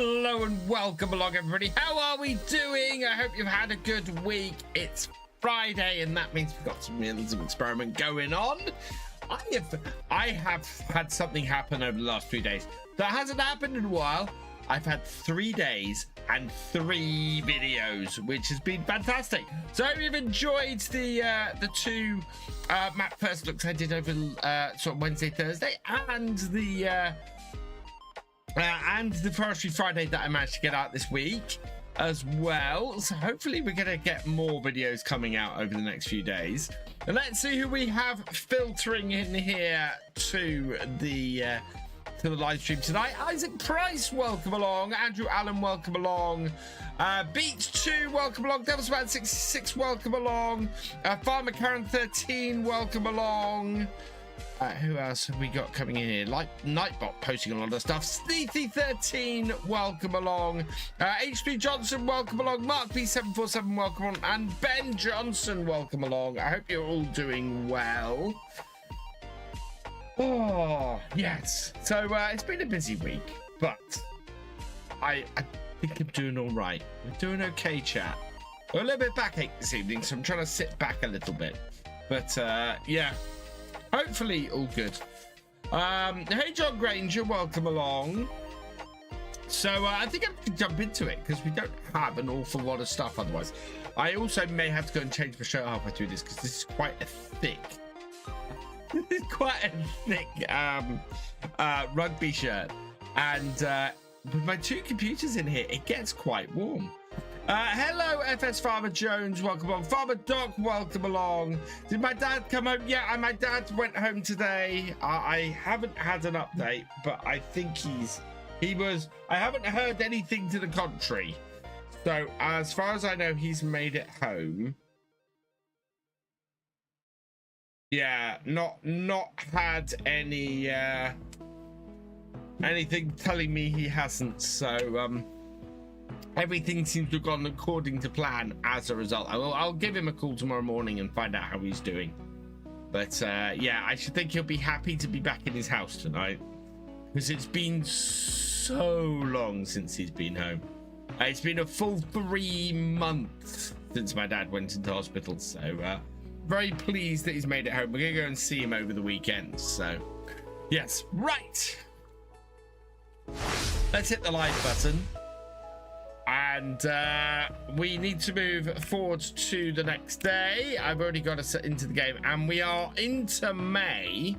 Hello and welcome along, everybody. How are we doing? I hope you've had a good week. It's Friday, and that means we've got some Realism experiment going on. I have had something happen over the last 3 days that hasn't happened in a while. I've had 3 days and 3 videos, which has been fantastic. So I hope you've enjoyed the two map first looks I did over sort of Wednesday, Thursday, and the Forestry Friday that I managed to get out this week as well. So hopefully we're going to get more videos coming out over the next few days. And let's see who we have filtering in here to the live stream tonight. Isaac Price, welcome along. Andrew Allen, welcome along. Beach 2, welcome along. Devilsman 66, welcome along. Farmer Karen 13, welcome along. Who else have we got coming in here? Like Nightbot posting a lot of stuff. Sneethy 13, welcome along. HP Johnson, welcome along. Mark B747, welcome on. And Ben Johnson, welcome along. I hope you're all doing well. Oh, yes. So it's been a busy week, but I think I'm doing all right. We're doing okay, chat. We're a little bit backache this evening, so I'm trying to sit back a little bit. But yeah. Hopefully all good. Hey John Granger, welcome along. So I think I'm gonna jump into it because we don't have an awful lot of stuff otherwise. I also may have to go and change my shirt halfway through this because this is quite a thick rugby shirt, and with my 2 computers in here it gets quite warm. Hello FS Farmer Jones, welcome along. Farmer Doc, welcome along. Did my dad come home? Yeah, my dad went home today. I haven't had an update, but I think he was. I haven't heard anything to the contrary. So as far as I know, he's made it home. Yeah, not had any anything telling me he hasn't. So everything seems to have gone according to plan as a result. I'll give him a call tomorrow morning and find out how he's doing. But yeah, I should think he'll be happy to be back in his house tonight because it's been so long since he's been home. It's been a full 3 months since my dad went into hospital. So very pleased that he's made it home. We're going to go and see him over the weekend. So yes, right. Let's hit the like button. And we need to move forward to the next day. I've already got us into the game, and we are into May.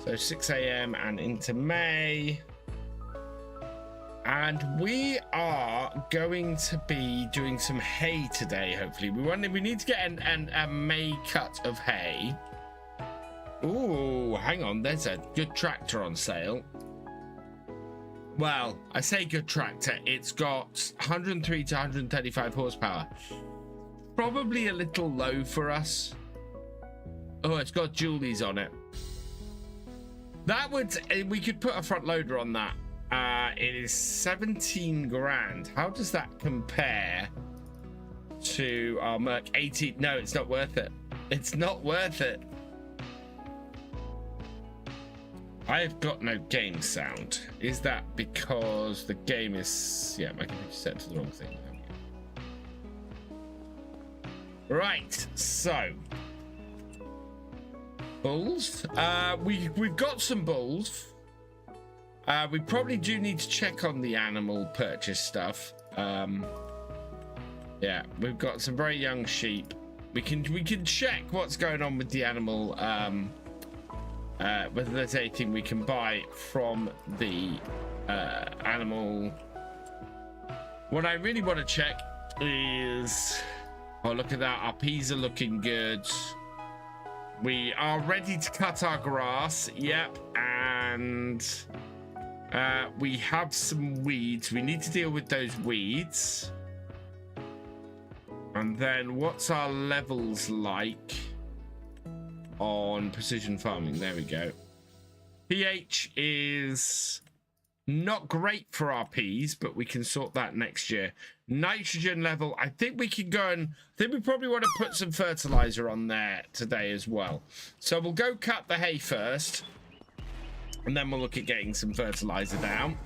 So 6 a.m. and into May. And we are going to be doing some hay today, hopefully. We need to get a May cut of hay. Ooh, hang on. There's a good tractor on sale. Well, I say good tractor. It's got 103 to 135 horsepower. Probably a little low for us. Oh, it's got Julies on it. That would, we could put a front loader on that. It is 17 grand. How does that compare to our Merc 18? No, it's not worth it. It's not worth it. I've got no game sound. Is that because the game is... Yeah, my computer set to the wrong thing. Right, so... Bulls. We've got some bulls. We probably do need to check on the animal purchase stuff. Yeah, we've got some very young sheep. We can check what's going on with the animal... whether there's anything we can buy from the animal. What I really want to check is, oh, look at that, our peas are looking good. We are ready to cut our grass. Yep. And we have some weeds. We need to deal with those weeds. And then what's our levels like on precision farming? There we go. pH is not great for our peas, but we can sort that next year. Nitrogen level, I think we can go and I think we probably want to put some fertilizer on there today as well. So we'll go cut the hay first, and then we'll look at getting some fertilizer down.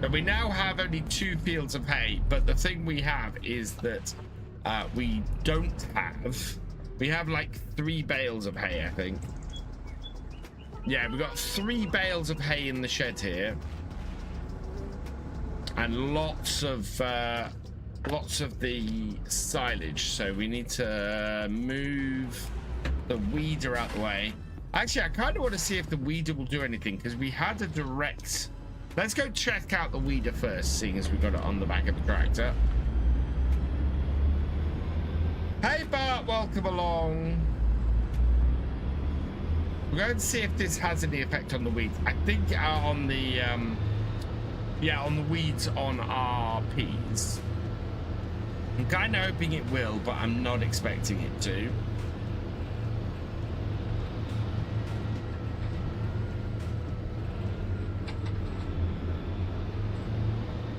So we now have only 2 fields of hay, but the thing we have is that we have like 3 bales of hay, I think. Yeah, we've got 3 bales of hay in the shed here, and lots of the silage. So we need to move the weeder out the way. Actually, I kind of want to see if the weeder will do anything, because we had a direct. Let's go check out the weeder first, seeing as we got it on the back of the tractor. Hey Bart, welcome along. We're going to see if this has any effect on the weeds. I think on the yeah, on the weeds on our peas. I'm kind of hoping it will, but I'm not expecting it to.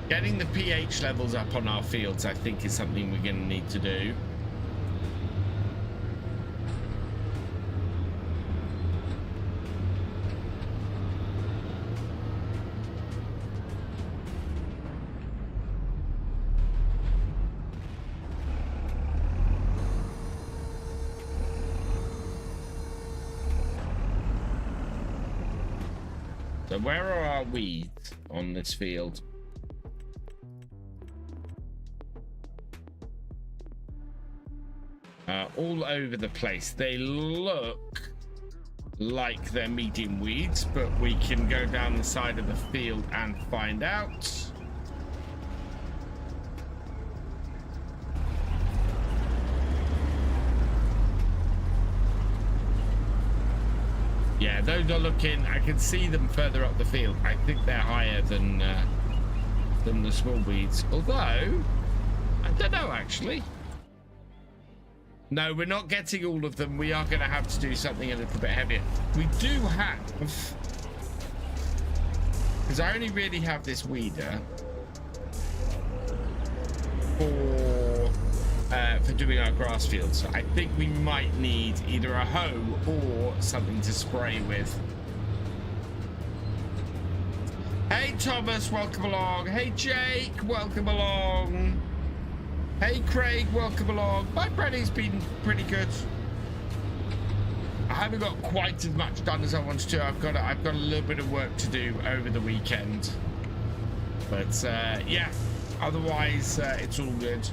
Getting the pH levels up on our fields, I think, is something we're going to need to do. So where are our weeds on this field? All over the place. They look like they're medium weeds, but we can go down the side of the field and find out. Yeah, those are looking, I can see them further up the field. I think they're higher than the small weeds. Although, I don't know actually. No, we're not getting all of them. We are going to have to do something a little bit heavier. We do have, because I only really have this weeder for doing our grass fields. So I think we might need either a hoe or something to spray with. Hey Thomas, welcome along. Hey Jake, welcome along. Hey Craig, welcome along. My Freddy's been pretty good. I haven't got quite as much done as I wanted to. I've got a little bit of work to do over the weekend. But yeah, otherwise it's all good.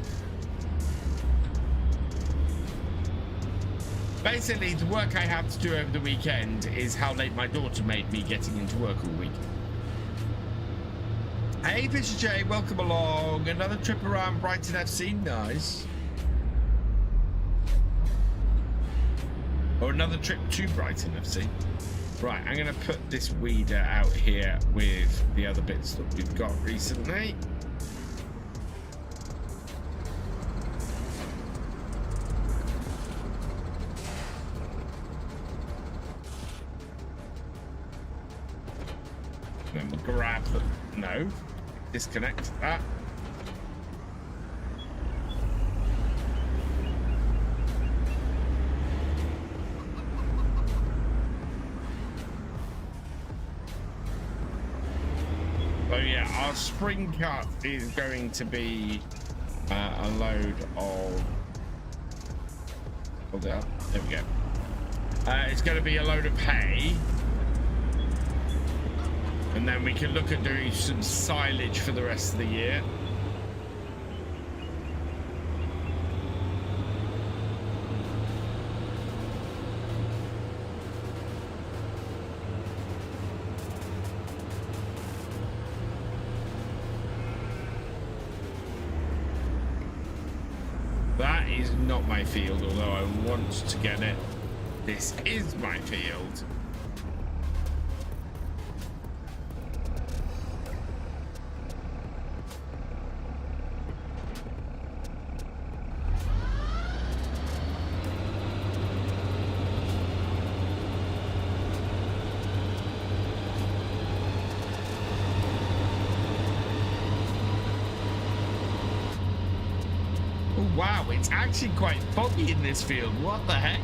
Basically, the work I have to do over the weekend is how late my daughter made me getting into work all week. Hey, Thefisherj, welcome along. Another trip around Brighton FC, nice. Or another trip to Brighton FC. Right, I'm going to put this weeder out here with the other bits that we've got recently. Then we'll grab them. No. Disconnect that. So yeah, our spring cut is going to be a load of. Hold it up. There we go. It's going to be a load of hay. And then we can look at doing some silage for the rest of the year. That is not my field, although I want to get it. This is my field. Wow, it's actually quite foggy in this field. What the heck?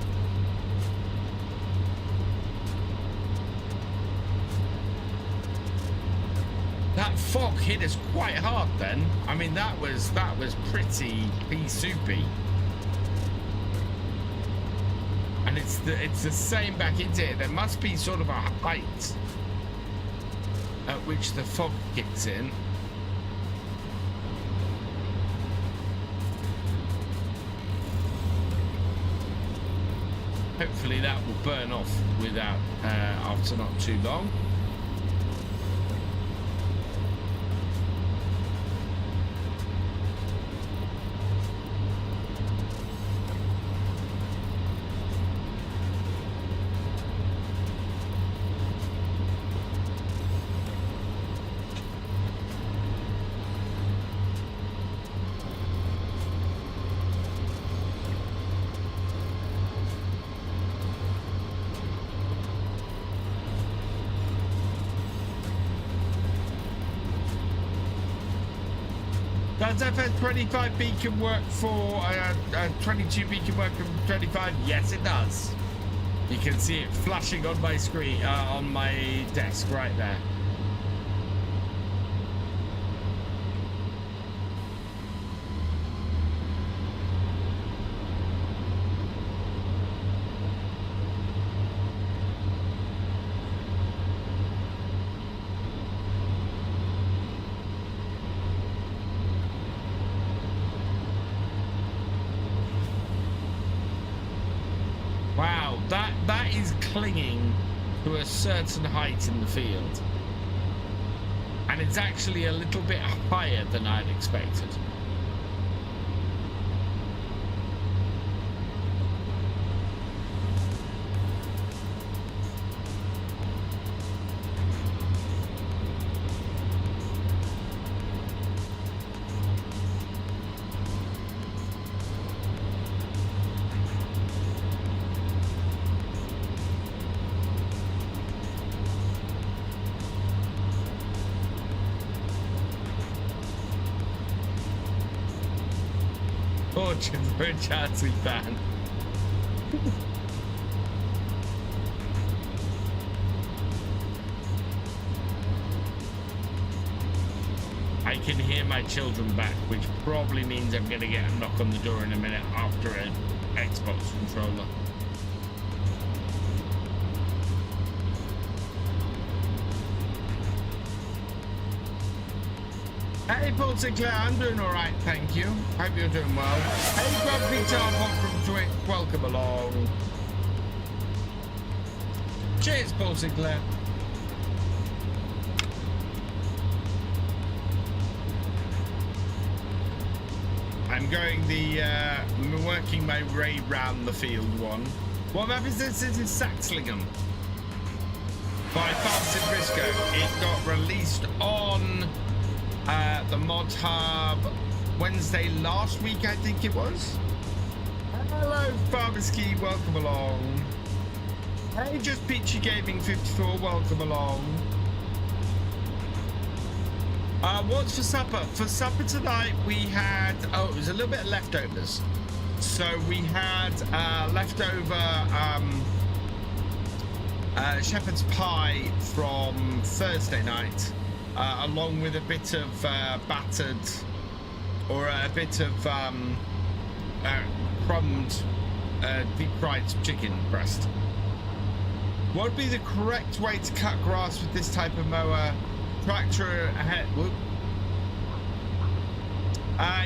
That fog hit us quite hard then. I mean, that was pretty pea soupy. And it's the same back into it. There must be sort of a height at which the fog kicks in. Hopefully that will burn off without after not too long. Does FS25 beacon work for 22 beacon work from 25? Yes, it does. You can see it flashing on my screen, on my desk right there. That is clinging to a certain height in the field, and it's actually a little bit higher than I'd expected. For a Chelsea fan. I can hear my children back, which probably means I'm going to get a knock on the door in a minute after an Xbox controller. Hey, Paul Sinclair, I'm doing all right, thank you. Hope you're doing well. Hey, Grumpy Tallboy from Twitch, welcome along. Cheers, Paul Sinclair. I'm going I'm working my way round the field one. What map is this? This is Saxlingham by Fasted Briscoe. It got released on the mod hub Wednesday last week, I think it was. Hello, Farmerski, welcome along. Hey, Just Peachy Gaming 54, welcome along. What's for supper? For supper tonight we had, it was a little bit of leftovers. So we had leftover shepherd's pie from Thursday night. Along with a bit of battered, or a bit of crumbed deep fried chicken breast. What would be the correct way to cut grass with this type of mower? Tractor ahead. Whoop.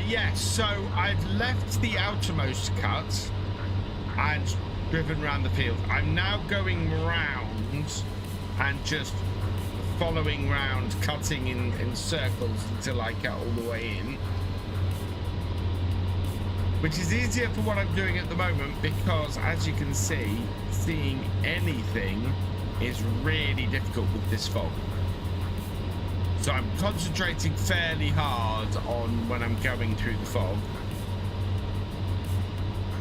Yes, so I've left the outermost cut and driven around the field. I'm now going round and just following round, cutting in circles until I get all the way in, which is easier for what I'm doing at the moment, because as you can see, seeing anything is really difficult with this fog. So I'm concentrating fairly hard on when I'm going through the fog,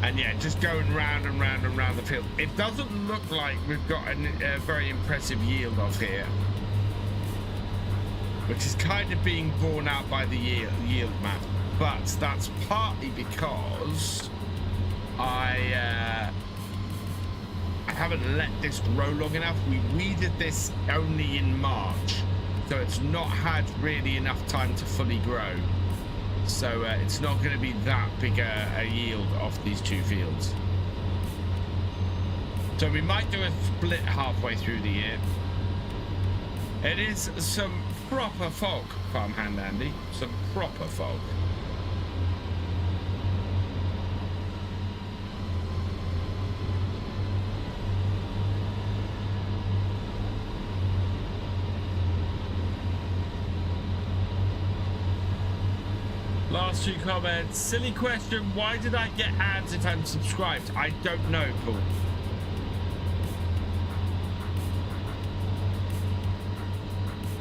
and yeah, just going round and round and round the field. It doesn't look like we've got a very impressive yield off here, which is kind of being borne out by the yield map, but that's partly because I haven't let this grow long enough. We weeded this only in March, So it's not had really enough time to fully grow. So it's not going to be that big a yield off these two fields. So we might do a split halfway through the year. It is some proper fog, farmhand Andy. Some proper fog. Last two comments. Silly question. Why did I get ads if I'm subscribed? I don't know, Paul.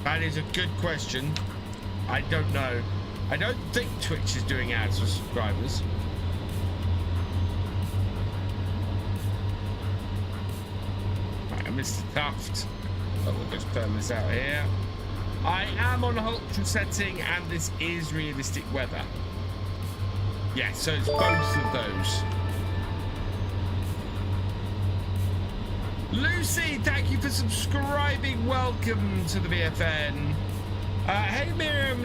That is a good question. I don't know. I don't think Twitch is doing ads for subscribers. Right, Mr. Tuft. Oh, we'll just turn this out here. I am on ultra setting and this is realistic weather. Yeah, so it's both of those. Lucy, thank you for subscribing. Welcome to the VFN. Hey Miriam,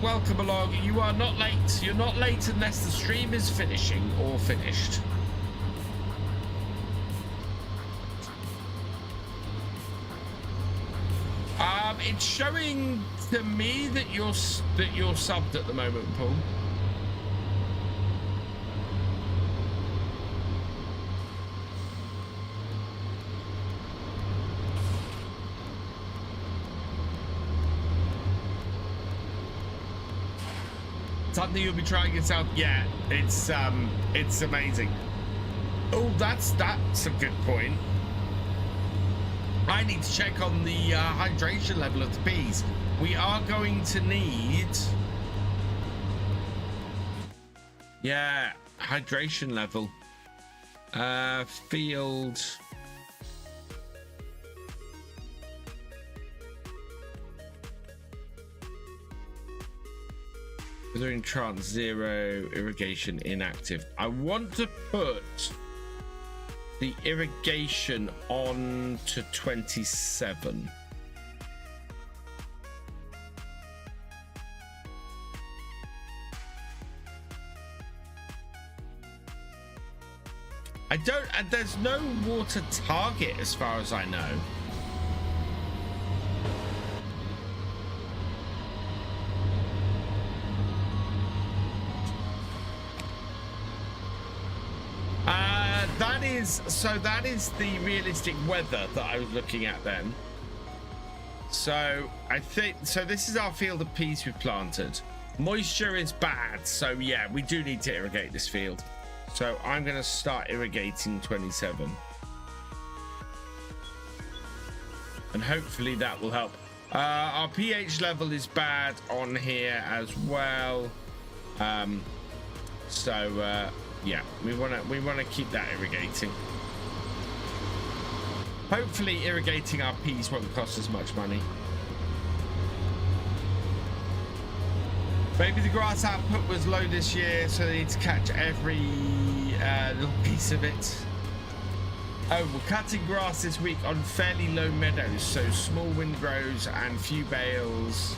welcome along. You are not late. You're not late unless the stream is finishing or finished. It's showing to me that you're subbed at the moment, Paul. Something you'll be trying yourself. Yeah, it's amazing. Oh, that's a good point. I need to check on the hydration level of the peas. We are going to need, yeah, hydration level. Field. We're doing trans 0, irrigation inactive. I want to put the irrigation on to 27. I don't, and there's no water target as far as I know. That is the realistic weather that I was looking at then. So I think, so this is our field of peas we've planted. Moisture is bad, so yeah, we do need to irrigate this field. So I'm going to start irrigating 27. And hopefully that will help. Our pH level is bad on here as well. Yeah, we want to keep that irrigating. Hopefully irrigating our peas won't cost us much money. Maybe the grass output was low this year, so they need to catch every little piece of it. Oh, we're cutting grass this week on fairly low meadows, so small windrows and few bales.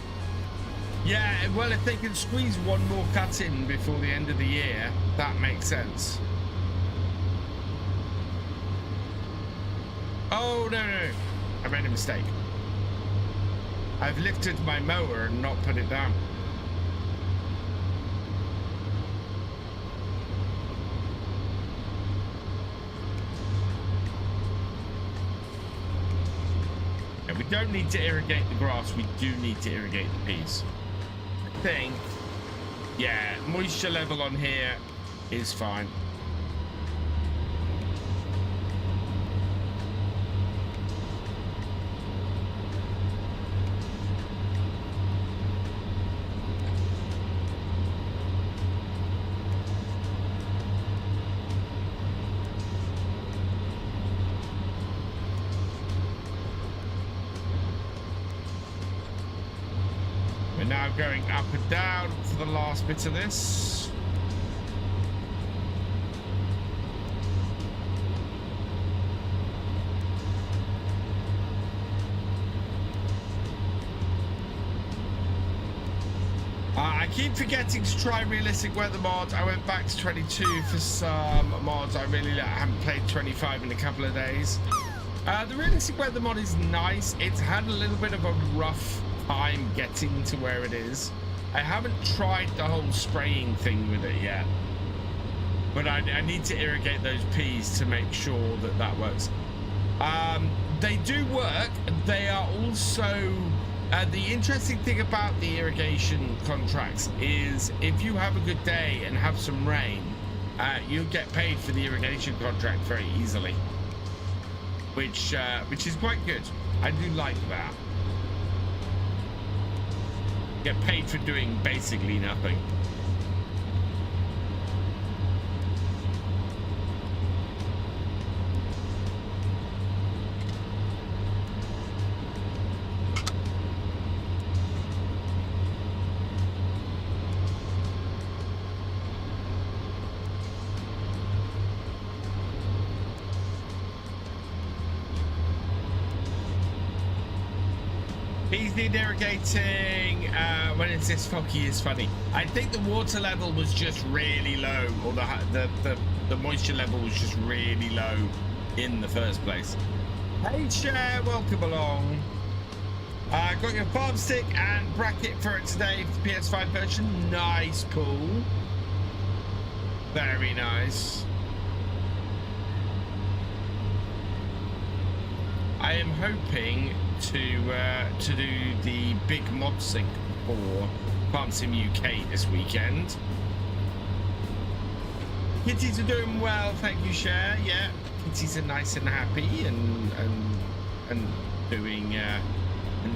Yeah, well, if they can squeeze one more cut in before the end of the year, that makes sense. Oh, no. I made a mistake. I've lifted my mower and not put it down. Yeah, we don't need to irrigate the grass. We do need to irrigate the peas. I think, yeah, moisture level on here is fine. Now going up and down for the last bit of this. keep forgetting to try realistic weather mods. I went back to 22 for some mods. I haven't played 25 in a couple of days. The realistic weather mod is nice. It's had a little bit of a rough time getting to where it is. I haven't tried the whole spraying thing with it yet, but I need to irrigate those peas to make sure that that works. They do work. They are also the interesting thing about the irrigation contracts is if you have a good day and have some rain, you'll get paid for the irrigation contract very easily, which is quite good. I do like that. Get paid for doing basically nothing. Peas need irrigating when it's this foggy is funny. I think the water level was just really low, or the moisture level was just really low in the first place. Hey Cher, welcome along. Got your farm stick and bracket for it today for the PS5 version. Nice pool. Very nice. I am hoping to do the big mod sync for Farm Sim UK this weekend. Kitties are doing well, thank you, Cher. Yeah, kitties are nice and happy and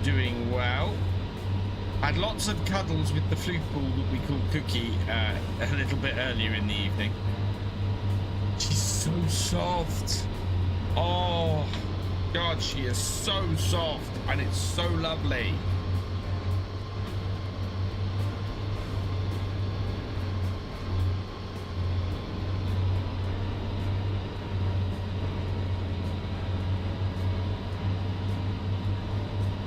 doing well. Had lots of cuddles with the floofball that we call Cookie a little bit earlier in the evening. She's so soft. Oh God, she is so soft and it's so lovely.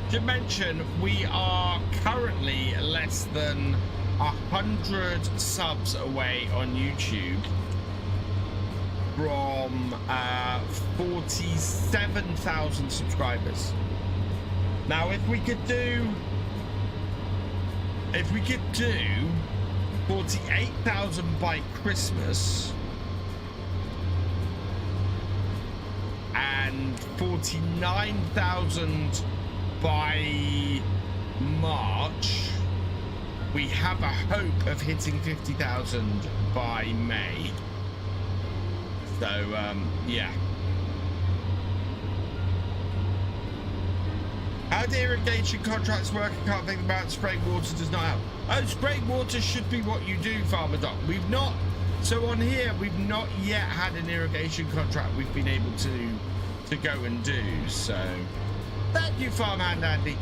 To mention, we are currently less than 100 subs away on YouTube from 47,000 subscribers. Now, if we could do 48,000 by Christmas and 49,000 by March, we have a hope of hitting 50,000 by May. So, yeah. How do irrigation contracts work? I can't think about it. Spraying water does not help. Oh, spraying water should be what you do, Farmer Doc. We've not, so on here, we've not yet had an irrigation contract we've been able to go and do, so. Thank you, Farmhand Andy.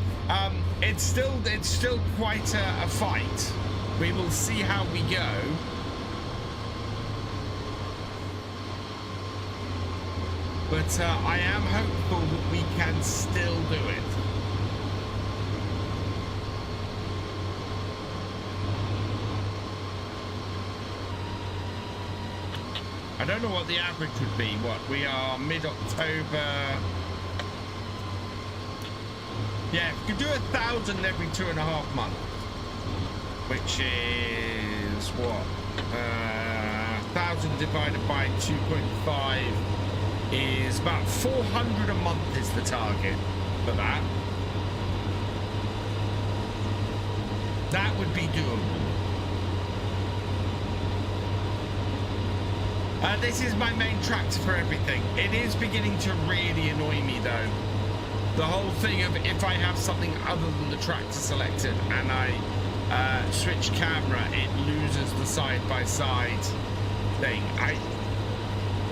It's still quite a fight. We will see how we go. But I am hopeful that we can still do it. I don't know what the average would be. What, we are mid-October. Yeah, if you could do 1,000 every 2.5 months, which is what? 1,000 divided by 2.5 is about 400 a month is the target for that. That would be doable. This is my main tractor for everything. It is beginning to really annoy me though. The whole thing of if I have something other than the tractor selected and I switch camera, it loses the side-by-side thing.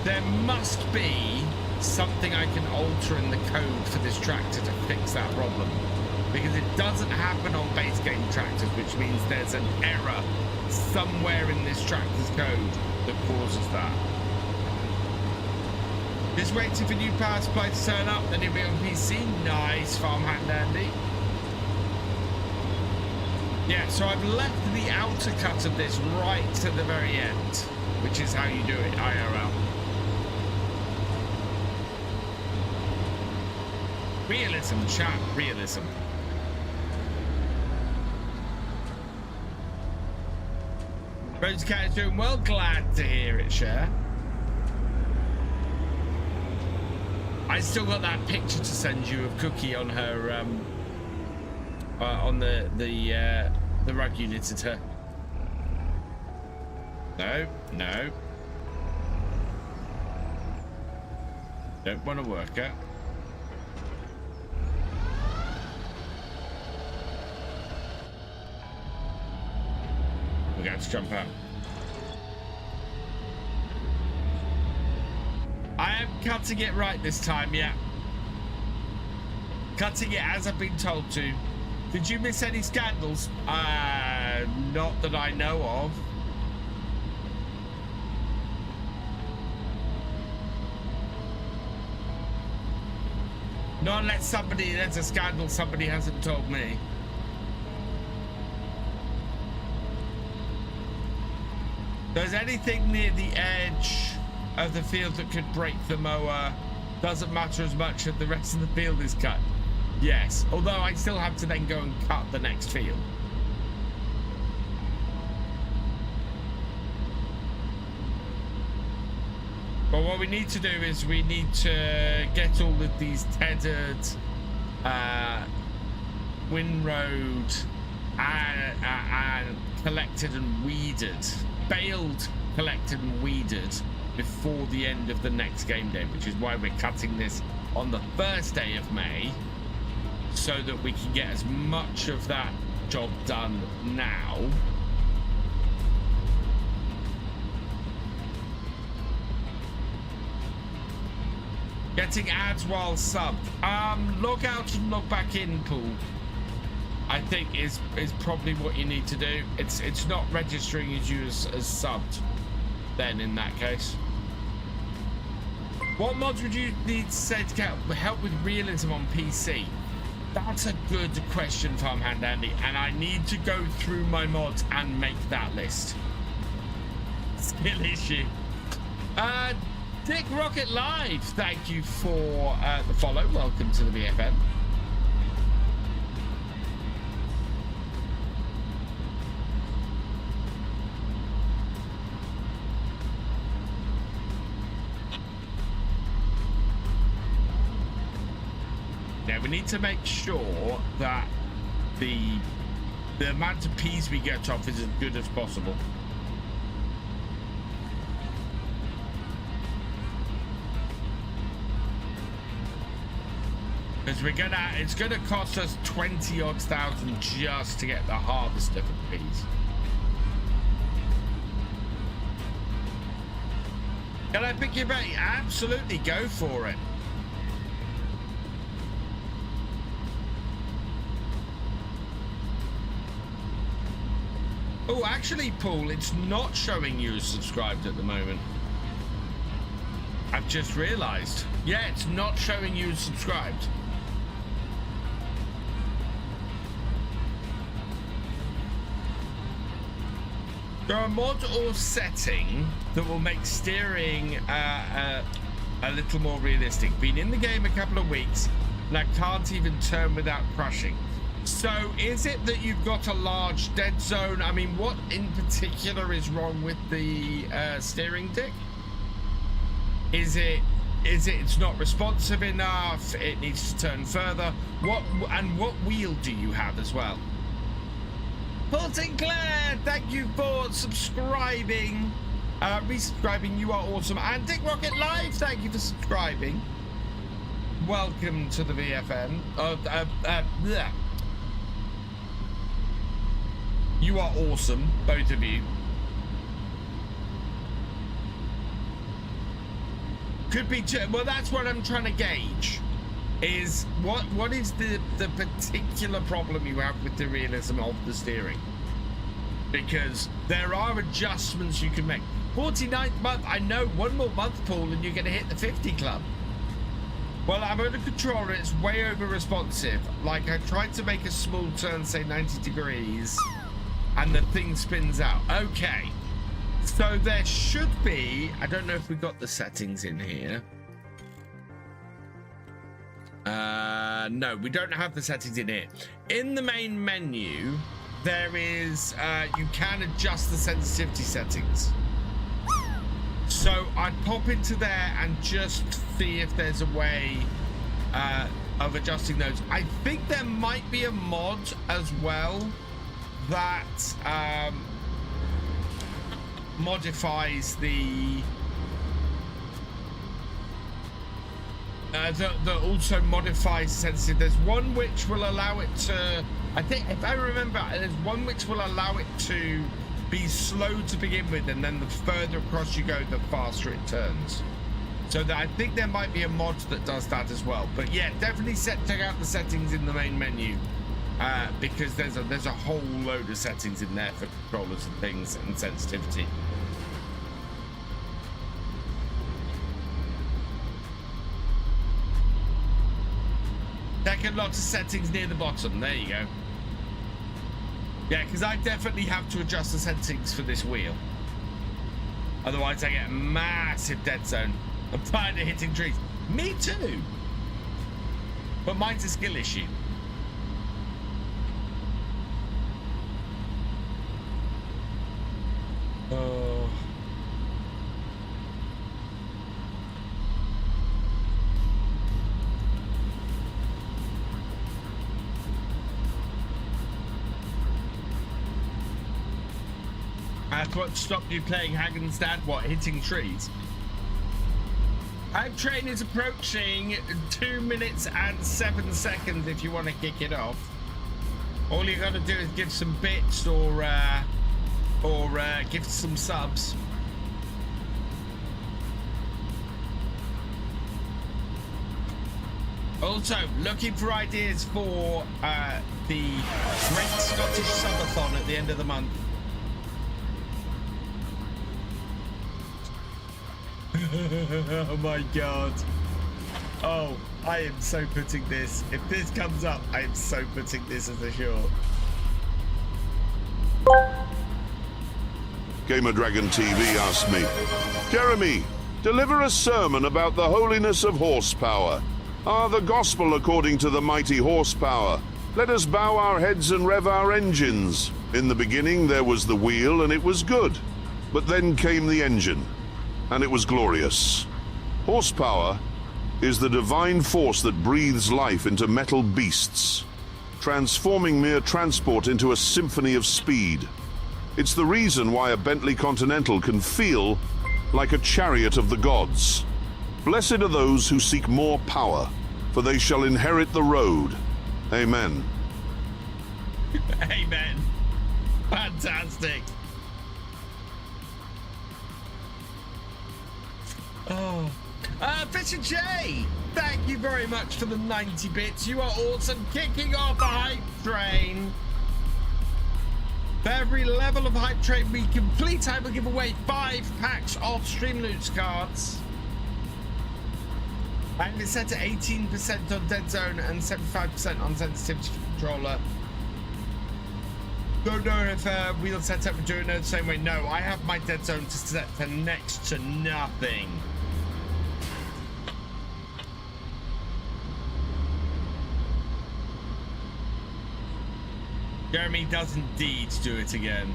There must be something I can alter in the code for this tractor to fix that problem, because it doesn't happen on base game tractors, which means there's an error somewhere in this tractor's code that causes that. Just waiting for new power supply to turn up, then it'll be on PC. Nice, Farmhand Andy. Yeah, so I've left the outer cut of this right to the very end, which is how you do it IRL. Realism, chat, realism. Rose Cat is doing well, glad to hear it, Cher. I still got that picture to send you of Cookie on her, on the rug you knitted her. No, no. Don't want to work it. We got to jump out. I am cutting it right this time, yeah. Cutting it as I've been told to. Did you miss any scandals? Not that I know of. Not unless there's a scandal somebody hasn't told me. There's anything near the edge of the field that could break the mower. Doesn't matter as much if the rest of the field is cut. Yes, although I still have to then go and cut the next field. But what we need to do is we need to get all of these tethered, windrowed, and collected and weeded. Baled, collected and weeded before the end of the next game day, which is why we're cutting this on the first day of May, so that we can get as much of that job done now. Getting ads while subbed. Log out and log back in, Paul. I think is probably what you need to do. It's not registering as you as subbed then in that case. What mods would you need to say to get help with realism on PC? That's a good question, Farmhand Andy, and I need to go through my mods and make that list. Skill issue. Dick Rocket Live, thank you for the follow. Welcome to the VFM. Yeah, we need to make sure that the amount of peas we get off is as good as possible. Because it's gonna cost us 20-odd thousand just to get the harvester for peas. Can I pick your bait? Absolutely, go for it. Oh, actually, Paul, it's not showing you as subscribed at the moment. I've just realized. Yeah, it's not showing you as subscribed. There are a mod or setting that will make steering a little more realistic. Been in the game a couple of weeks and I can't even turn without crushing. So is it that you've got a large dead zone? I mean, what in particular is wrong with the steering dick? Is it it's not responsive enough? It needs to turn further? What wheel do you have as well? Paul Sinclair, thank you for subscribing. Resubscribing, you are awesome. And Dick Rocket Live, thank you for subscribing. Welcome to the VFM. You are awesome, both of you. Could be, well, that's what I'm trying to gauge. Is what is the particular problem you have with the realism of the steering? Because there are adjustments you can make. 49th month, I know, one more month, Paul, and you're going to hit the 50 club. Well, I'm on a controller, it's way over responsive. Like, I tried to make a small turn, say 90 degrees, and the thing spins out. Okay. So there should be, I don't know if we got the settings in here. No, we don't have the settings in here. In the main menu, there is, you can adjust the sensitivity settings. So I'd pop into there and just see if there's a way of adjusting those. I think there might be a mod as well that modifies the that also modifies sensitive. There's one which will allow it to, I think if I remember, there's one which will allow it to be slow to begin with, and then the further across you go, the faster it turns. So that I think there might be a mod that does that as well. But yeah, definitely check out the settings in the main menu, because there's a whole load of settings in there for controllers and things and sensitivity. Second lot of settings near the bottom. There you go. Yeah, because I definitely have to adjust the settings for this wheel. Otherwise, I get a massive dead zone. I'm tired of hitting trees. Me too. But mine's a skill issue. Oh. That's what stopped you playing Hagenstad? What, hitting trees? Hype train is approaching 2 minutes and 7 seconds if you want to kick it off. All you got to do is give some bits or give some subs. Also, looking for ideas for the Great Scottish Subathon at the end of the month. Oh my god. Oh, I am so putting this. If this comes up, I am so putting this as a short. Gamer Dragon TV asked me, Jeremy, deliver a sermon about the holiness of horsepower. The gospel according to the mighty horsepower. Let us bow our heads and rev our engines. In the beginning there was the wheel and it was good. But then came the engine. And it was glorious. Horsepower is the divine force that breathes life into metal beasts, transforming mere transport into a symphony of speed. It's the reason why a Bentley Continental can feel like a chariot of the gods. Blessed are those who seek more power, for they shall inherit the road. Amen. Amen. Fantastic. Oh, Thefisherj, thank you very much for the 90 bits. You are awesome. Kicking off the hype train. For every level of hype train we complete, I will give away 5 packs of Streamloots cards. And it's set to 18% on Dead Zone and 75% on Sensitivity Controller. Don't know if wheel setup we're doing it the same way. No, I have my Dead Zone to set to next to nothing. Jeremy does indeed do it again.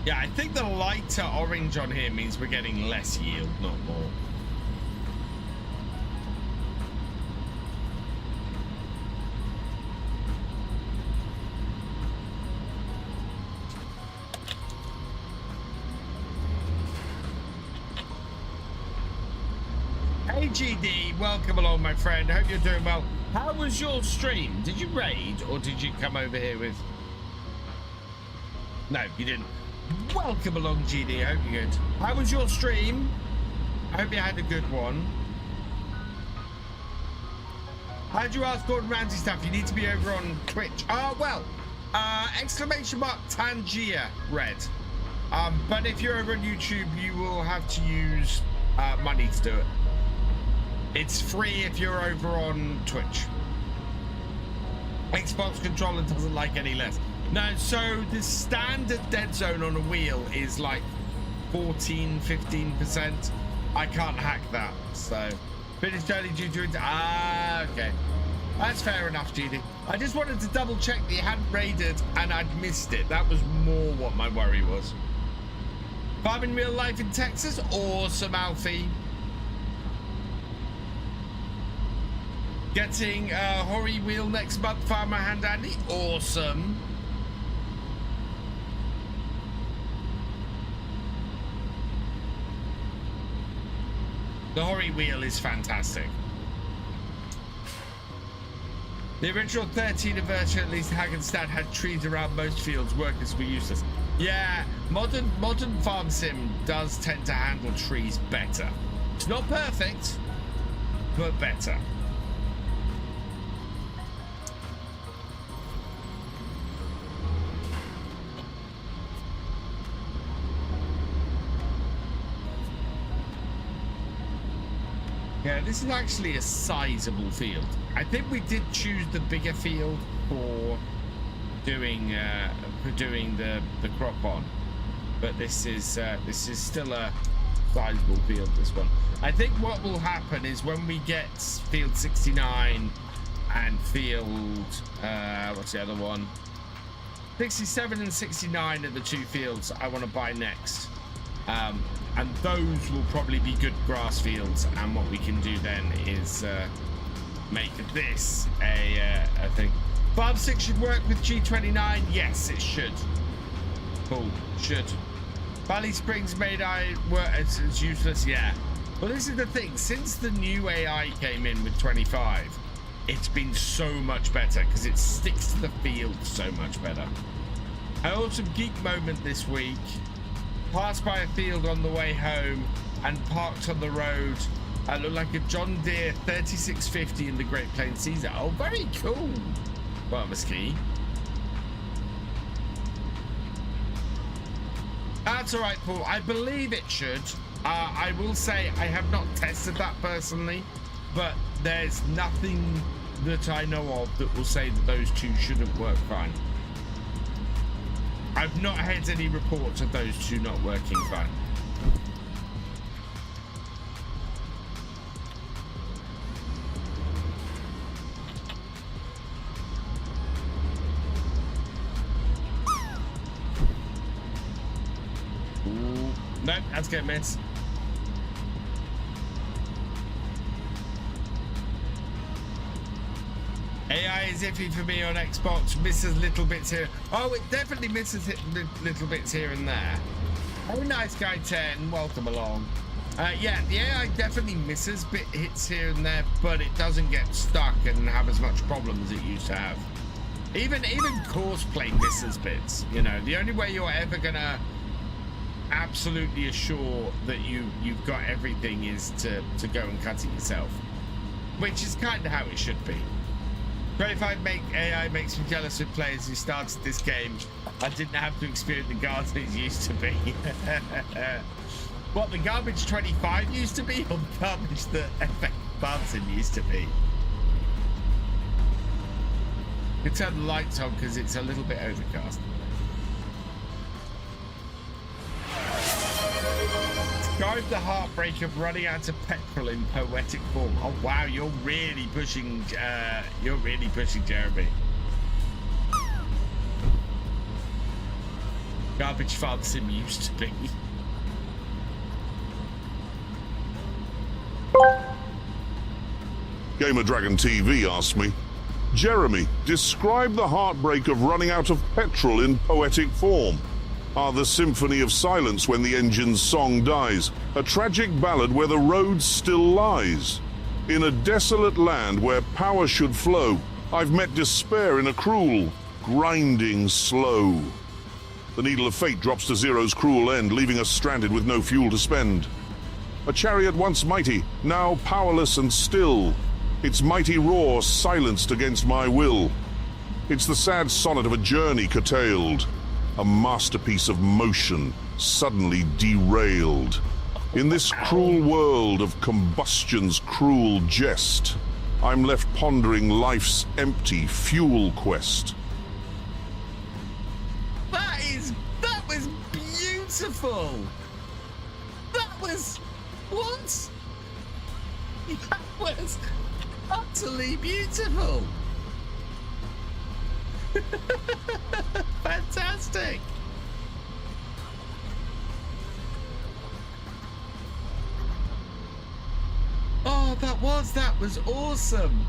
Yeah, I think the lighter orange on here means we're getting less yield, not more. Hey GD, welcome along my friend, I hope you're doing well. How was your stream? Did you raid or did you come over here with... No, you didn't. Welcome along GD, I hope you're good. How was your stream? I hope you had a good one. How'd you ask Gordon Ramsay stuff? You need to be over on Twitch. Exclamation mark Tangier Red. But if you're over on YouTube, you will have to use money to do it. It's free if you're over on Twitch. Xbox controller doesn't like any less. No, so the standard dead zone on a wheel is like 14-15%. I can't hack that, so finished early due to it. Okay, that's fair enough, GD. I just wanted to double check that you hadn't raided and I'd missed it. That was more what my worry was. Farming real life in Texas, awesome, Alfie. Getting a Hori wheel next month, Farmer Hand Andy, awesome. The Hori wheel is fantastic. The original 13 version, at least Haggenstad, had trees around most fields. Workers were useless. Yeah, modern farm sim does tend to handle trees better. It's not perfect, but better. Yeah, this is actually a sizable field. I think we did choose the bigger field for doing the crop on, but this is still a sizable field. This one. I think what will happen is when we get field 69 and field what's the other one? 67 and 69 are the two fields I want to buy next. And those will probably be good grass fields, and what we can do then is make this a thing. Farm 6 should work with G29. Yes, it should. Cool, should. Valley Springs made I work. It's useless. Yeah. Well, this is the thing. Since the new AI came in with 25, it's been so much better because it sticks to the field so much better. An awesome geek moment this week. Passed by a field on the way home and parked on the road. Looked like a John Deere 3650 in the Great Plains Caesar. Oh, very cool. Well, ski. That's all right, Paul. I believe it should. I will say I have not tested that personally, but there's nothing that I know of that will say that those two shouldn't work fine. I've not had any reports of those two not working fine. Ooh. Nope, that's gonna miss. AI is iffy for me on Xbox, misses little bits here. Oh, it definitely misses little bits here and there. Oh, nice guy 10, welcome along. Yeah, the AI definitely misses hits here and there, but it doesn't get stuck and have as much problem as it used to have. Even Courseplay misses bits, you know. The only way you're ever gonna absolutely assure that you've got everything is to go and cut it yourself, which is kind of how it should be. 25 AI makes me jealous with players who started this game. I didn't have to experience the garbage used to be. What, the garbage 25 used to be, or the garbage that FS Bengtsson used to be? You can turn the lights on because it's a little bit overcast. Describe the heartbreak of running out of petrol in poetic form. Oh wow, you're really pushing Jeremy. Garbage farm sim used to be. Gamer Dragon TV asked me, Jeremy, describe the heartbreak of running out of petrol in poetic form. Are the symphony of silence when the engine's song dies, a tragic ballad where the road still lies. In a desolate land where power should flow, I've met despair in a cruel, grinding slow. The needle of fate drops to zero's cruel end, leaving us stranded with no fuel to spend. A chariot once mighty, now powerless and still, its mighty roar silenced against my will. It's the sad sonnet of a journey curtailed, a masterpiece of motion suddenly derailed. In this cruel world of combustion's cruel jest, I'm left pondering life's empty fuel quest. That was beautiful. That was what? That was utterly beautiful. Fantastic. Oh, that was awesome.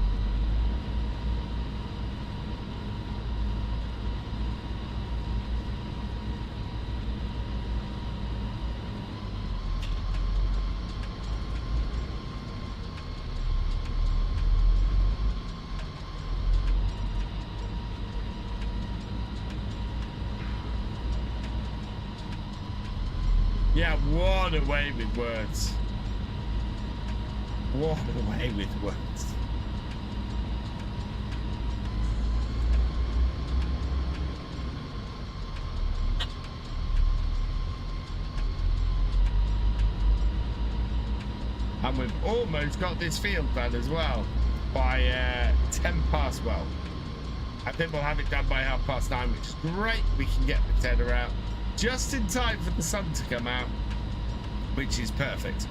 Yeah, what a way with words. What a way with words. And we've almost got this field done as well by 10 past. Well, I think we'll have it done by 9:30, which is great. We can get the tedder out just in time for the sun to come out, which is perfect.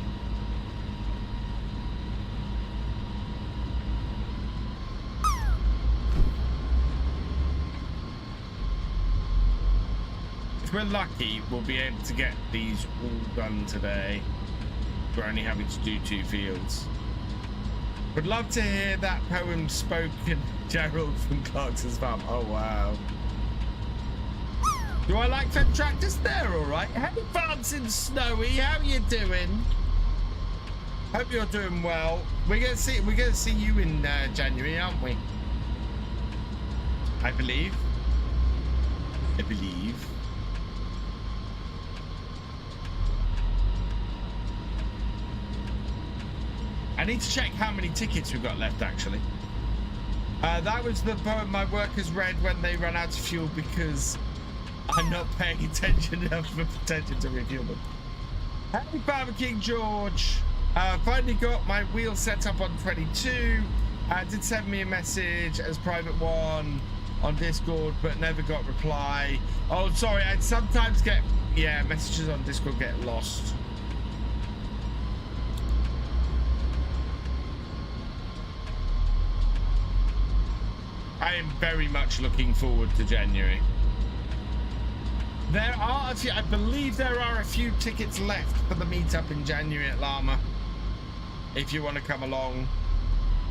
If we're lucky, we'll be able to get these all done today. We're only having to do 2 fields. Would love to hear that poem spoken, Gerald from Clarkson's Farm. Oh, wow. Do I like fed tractors? They're all right. Happy farms in Snowy. How you doing? Hope you're doing well. We're gonna see you in January, aren't we? I believe. I need to check how many tickets we've got left, actually. That was the poem my workers read when they ran out of fuel because I'm not paying enough attention to refuel them. Happy Farmer King George. Finally got my wheel set up on 22. Did send me a message as private one on Discord, but never got reply. Oh, sorry. I sometimes get, messages on Discord get lost. I am very much looking forward to January. There are, I believe there are a few tickets left for the meetup in January at Llama. If you want to come along.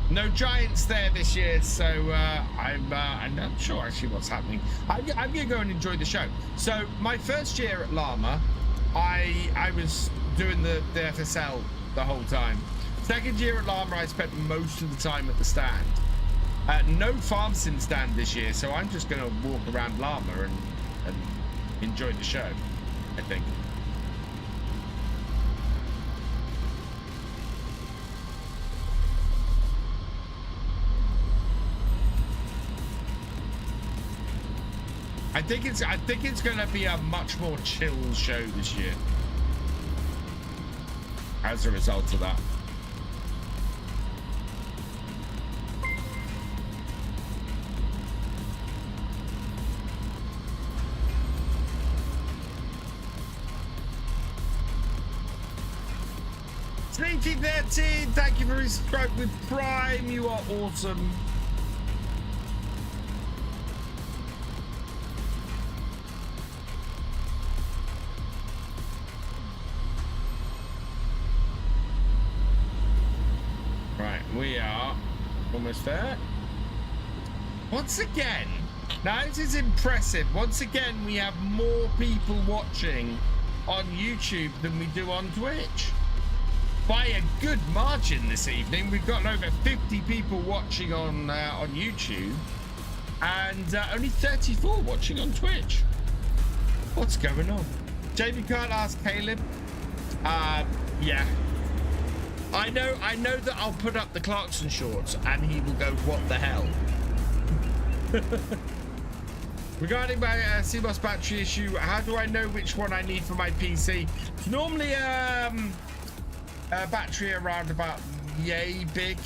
No Giants there this year, so I'm not sure actually what's happening. I'm going to go and enjoy the show. So my first year at Llama, I was doing the FSL the whole time. Second year at Llama, I spent most of the time at the stand. No farm sim stand this year, so I'm just going to walk around Llama and enjoy the show, I think. I think it's going to be a much more chill show this year as a result of that. Sneaky13, thank you for subscribing with Prime. You are awesome. Right, we are almost there. Once again, now this is impressive. Once again, we have more people watching on YouTube than we do on Twitch. By a good margin this evening. We've got over 50 people watching on YouTube and only 34 watching on Twitch. What's going on? JB can't ask Caleb. Yeah. I know that I'll put up the Clarkson shorts and he will go, what the hell? Regarding my CMOS battery issue, how do I know which one I need for my PC? It's normally Battery around about yay big.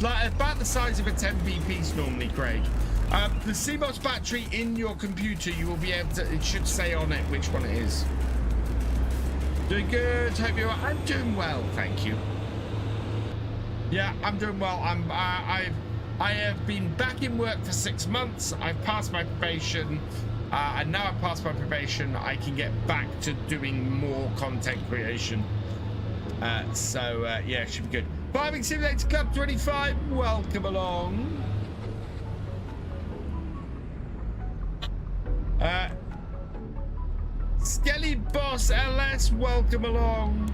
Like about the size of a 10p piece normally, Craig. The CMOS battery in your computer, you will be able to, it should say on it which one it is. Doing good, hope you are. I'm doing well, thank you. Yeah, I'm doing well. I have been back in work for 6 months. I've passed my probation, and now I've passed my probation, I can get back to doing more content creation. Yeah, it should be good. Farming Simulator Club 25, welcome along. Skelly Boss LS, welcome along.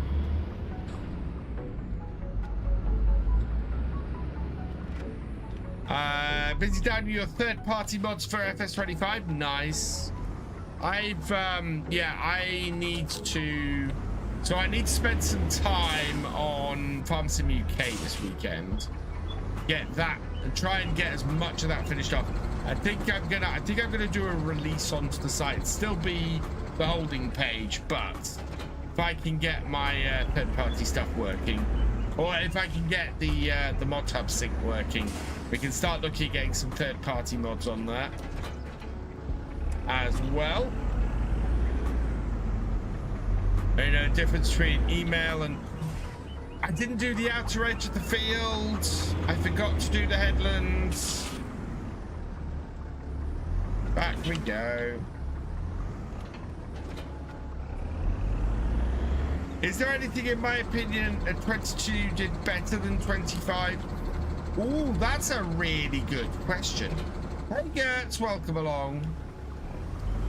Busy downloading your third-party mods for FS25. Nice. Yeah, I need to spend some time on Farm Sim UK this weekend. Get that and try and get as much of that finished off. I think I'm gonna do a release onto the site. It'll still be the holding page, but if I can get my third-party stuff working, or if I can get the mod hub sync working, we can start looking at getting some third-party mods on there as well. You know, difference between email and... I didn't do the outer edge of the field. I forgot to do the headlands. Back we go. Is there anything, in my opinion, 22 did better than 25? Ooh, that's a really good question. Hey, Gertz, welcome along.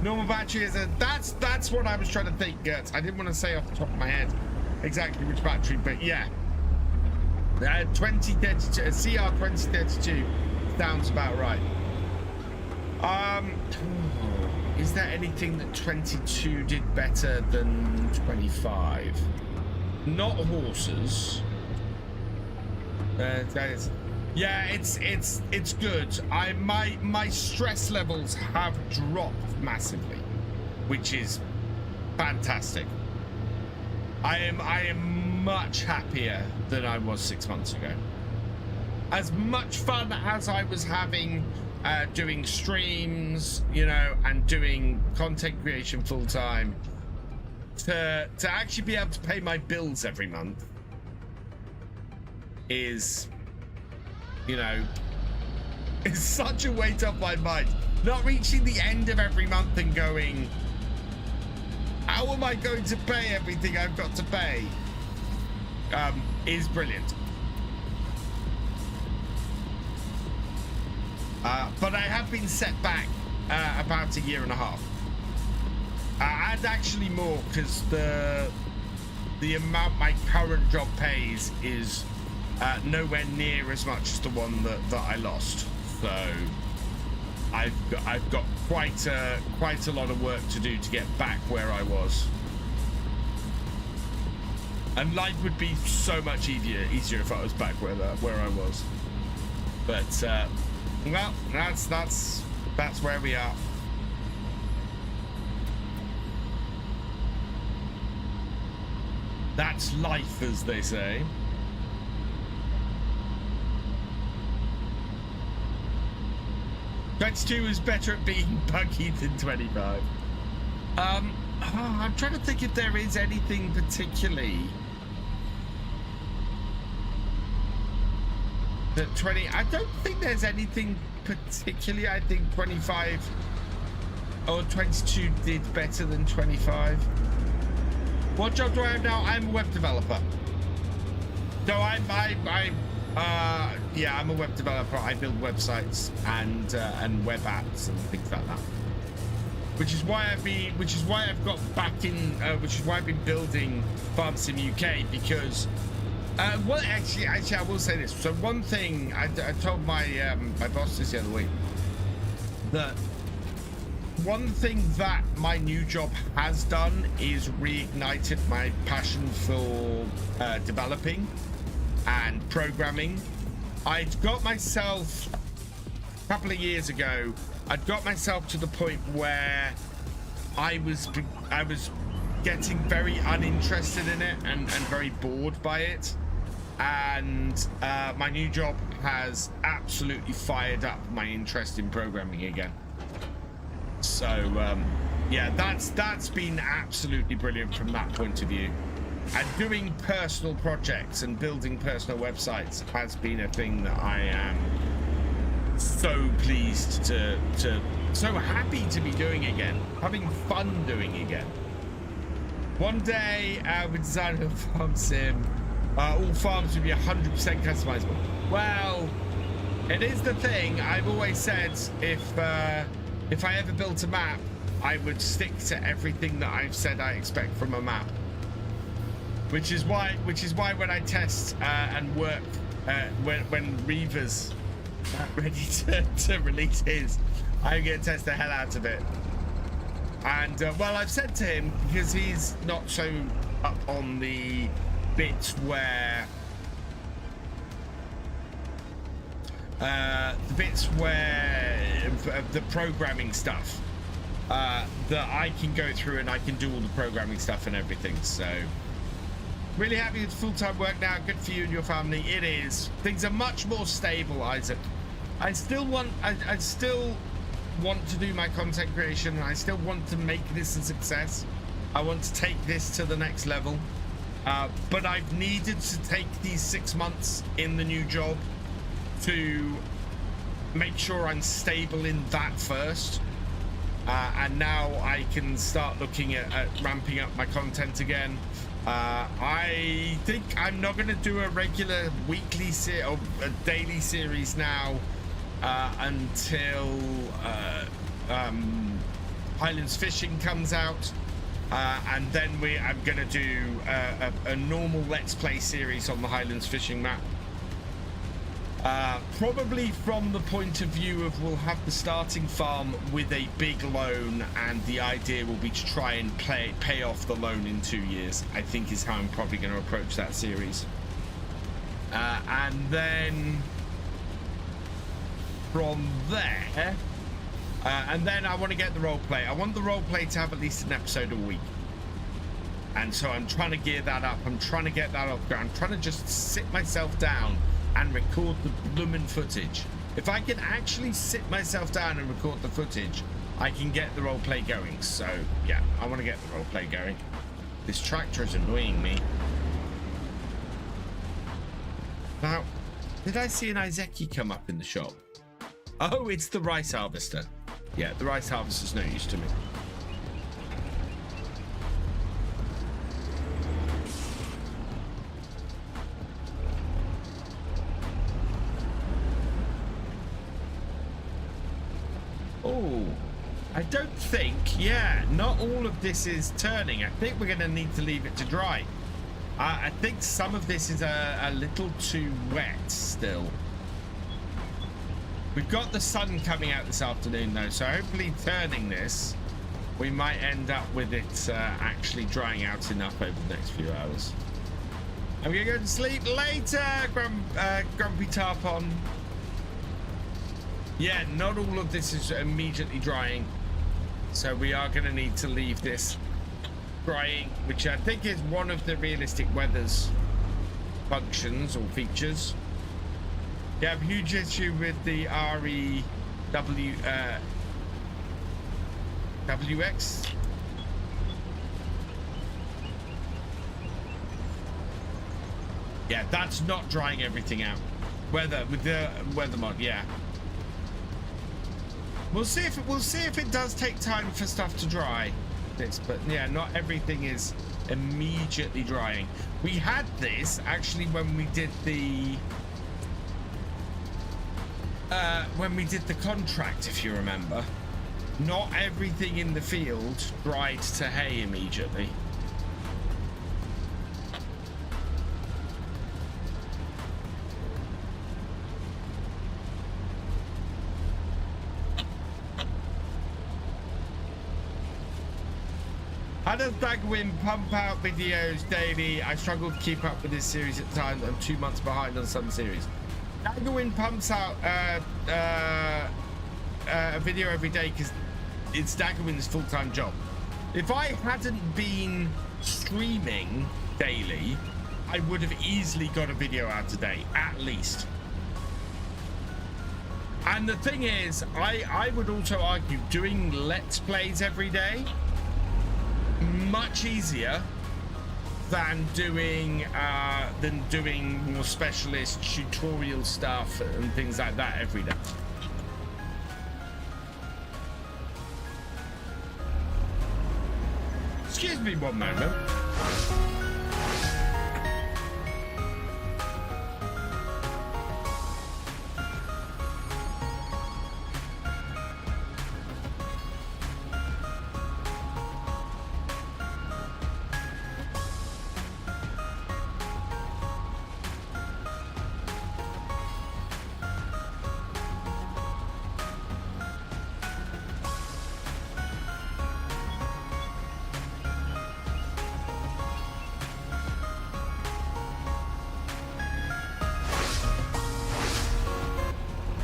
Normal battery is a... That's what I was trying to think, Gertz. I didn't want to say off the top of my head exactly which battery, but yeah. 2032, CR 2032 sounds about right. Is there anything that 22 did better than 25? Not horses. Yeah, it's good. My stress levels have dropped massively, which is fantastic. I am much happier than I was 6 months ago. As much fun as I was having doing streams, you know, and doing content creation full time, to actually be able to pay my bills every month is, you know, it's such a weight off my mind. Not reaching the end of every month and going, how am I going to pay everything I've got to pay, is brilliant. But I have been set back about a year and a half, and actually more, because the amount my current job pays is nowhere near as much as the one that I lost. So I've got quite a lot of work to do to get back where I was, and life would be so much easier if I was back where I was. But well, that's where we are. That's life, as they say. "22 is better at being buggy than 25. I'm trying to think if there is anything particularly that 20. I don't think there's anything particularly. I think 25 or 22 did better than 25. What job do I have now? I'm a web developer. So yeah, I'm a web developer. I build websites and web apps and things like that. Which is why I've got back in. Which is why I've been building Farm Sim UK, because. Well, actually, I will say this. So one thing I told my my boss this the other week, that one thing that my new job has done is reignited my passion for developing and programming. I'd got myself a couple of years ago. I'd got myself to the point where I was getting very uninterested in it and very bored by it. And my new job has absolutely fired up my interest in programming again. So yeah, that's been absolutely brilliant from that point of view. And doing personal projects and building personal websites has been a thing that I am so pleased so happy to be doing again, having fun doing again. One day we decided a farm sim. All farms would be 100% customizable. Well, it is the thing. I've always said if I ever built a map, I would stick to everything that I've said I expect from a map. Which is why when I test and work when Reaver's ready to release his, I'm gonna test the hell out of it. And well, I've said to him, because he's not so up on the bit where the programming stuff that I can go through and I can do all the programming stuff and everything. So really happy with full-time work now. Good for you and your family. It is. Things are much more stable, Isaac. I still want to do my content creation, and I still want to make this a success. I want to take this to the next level. But I've needed to take these 6 months in the new job to make sure I'm stable in that first. And now I can start looking at ramping up my content again. I think I'm not going to do a regular weekly or a daily series now until Highlands Fishing comes out. And then I'm going to do a normal Let's Play series on the Highlands Fishing map. Probably from the point of view of we'll have the starting farm with a big loan, and the idea will be to try and pay off the loan in 2 years, I think is how I'm probably going to approach that series. And then from there, and then I want to get the role play. I want the role play to have at least an episode a week. And so I'm trying to gear that up. I'm trying to get that off the ground. I'm trying to just sit myself down and record the blooming footage. If I can actually sit myself down and record the footage, I can get the role play going. So yeah, I want to get the role play going. This tractor is annoying me. Now, did I see an Izeki come up in the shop? Oh, it's the rice harvester. Yeah, the rice harvester's no use to me. Oh, I don't think, yeah, not all of this is turning. I think we're going to need to leave it to dry. I think some of this is a little too wet still. We've got the sun coming out this afternoon though, so hopefully turning this, we might end up with it actually drying out enough over the next few hours. I'm gonna go to sleep later, Grumpy Tarpon. Yeah, not all of this is immediately drying, so we are gonna need to leave this drying, which I think is one of the realistic weather's functions or features. You have a huge issue with the WX. Yeah, that's not drying everything out. With the weather mod, yeah. We'll see if it does take time for stuff to dry. But yeah, not everything is immediately drying. We had this actually when we did the contract, if you remember. Not everything in the field dried to hay immediately. How does Dagwin pump out videos daily? I struggle to keep up with this series at times. I'm 2 months behind on some series. Dagwin pumps out a video every day because it's Dagwin's full-time job. If I hadn't been streaming daily, I would have easily got a video out today, at least. And the thing is, I would also argue doing Let's Plays every day, much easier than doing more specialist tutorial stuff and things like that every day. Excuse me one moment.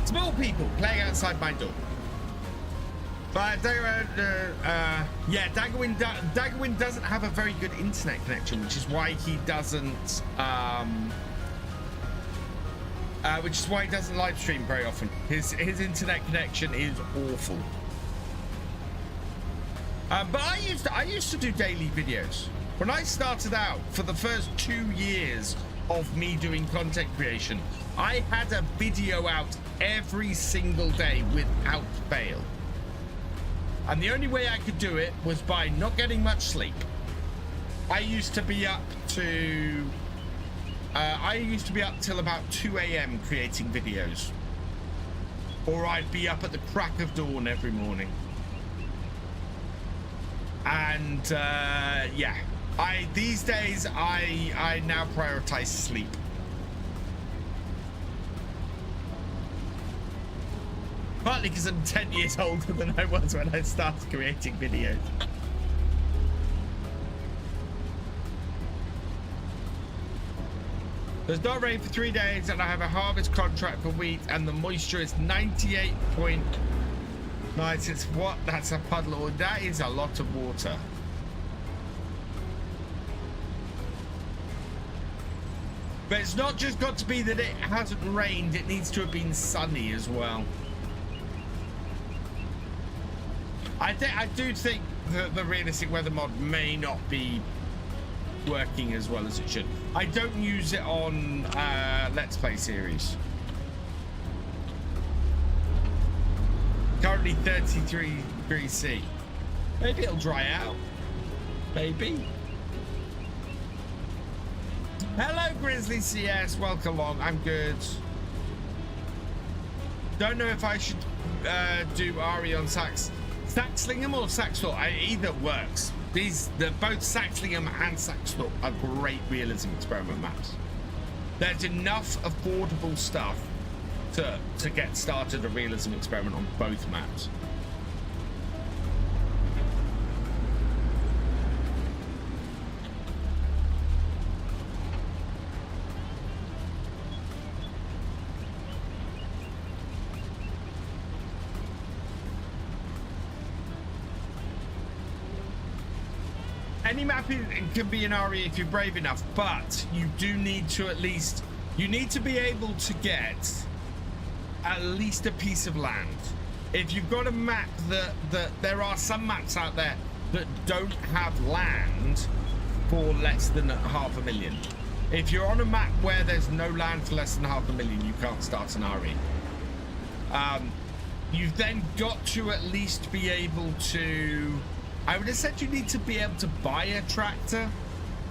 Small people playing outside my door. But yeah, Daggerwin doesn't have a very good internet connection, which is why he doesn't live stream very often. His internet connection is awful. But I used to do daily videos when I started out. For the first 2 years of me doing content creation, I had a video out every single day without fail. And the only way I could do it was by not getting much sleep. I used to be up till about 2 a.m. creating videos. Or I'd be up at the crack of dawn every morning. And yeah, these days I now prioritize sleep. Partly because I'm 10 years older than I was when I started creating videos. There's not rain for 3 days and I have a harvest contract for wheat and the moisture is 98.9. It's what? That's a puddle. Or that is a lot of water. But it's not just got to be that it hasn't rained, it needs to have been sunny as well. I do think that the realistic weather mod may not be working as well as it should. I don't use it on Let's Play series. Currently 33 degrees C. Maybe it'll dry out. Maybe. Hello, Grizzly CS. Welcome along. I'm good. Don't know if I should do Ari on Saxlingham or Saxthorpe. Either works. Both Saxlingham and Saxthorpe are great realism experiment maps. There's enough affordable stuff to get started a realism experiment on both maps. Any map can be an RE if you're brave enough, but you do need to be able to get at least a piece of land. If you've got a map that there are some maps out there that don't have land for less than 500,000. If you're on a map where there's no land for less than 500,000, you can't start an RE. You've then got to at least be able to, I would have said you need to be able to buy a tractor.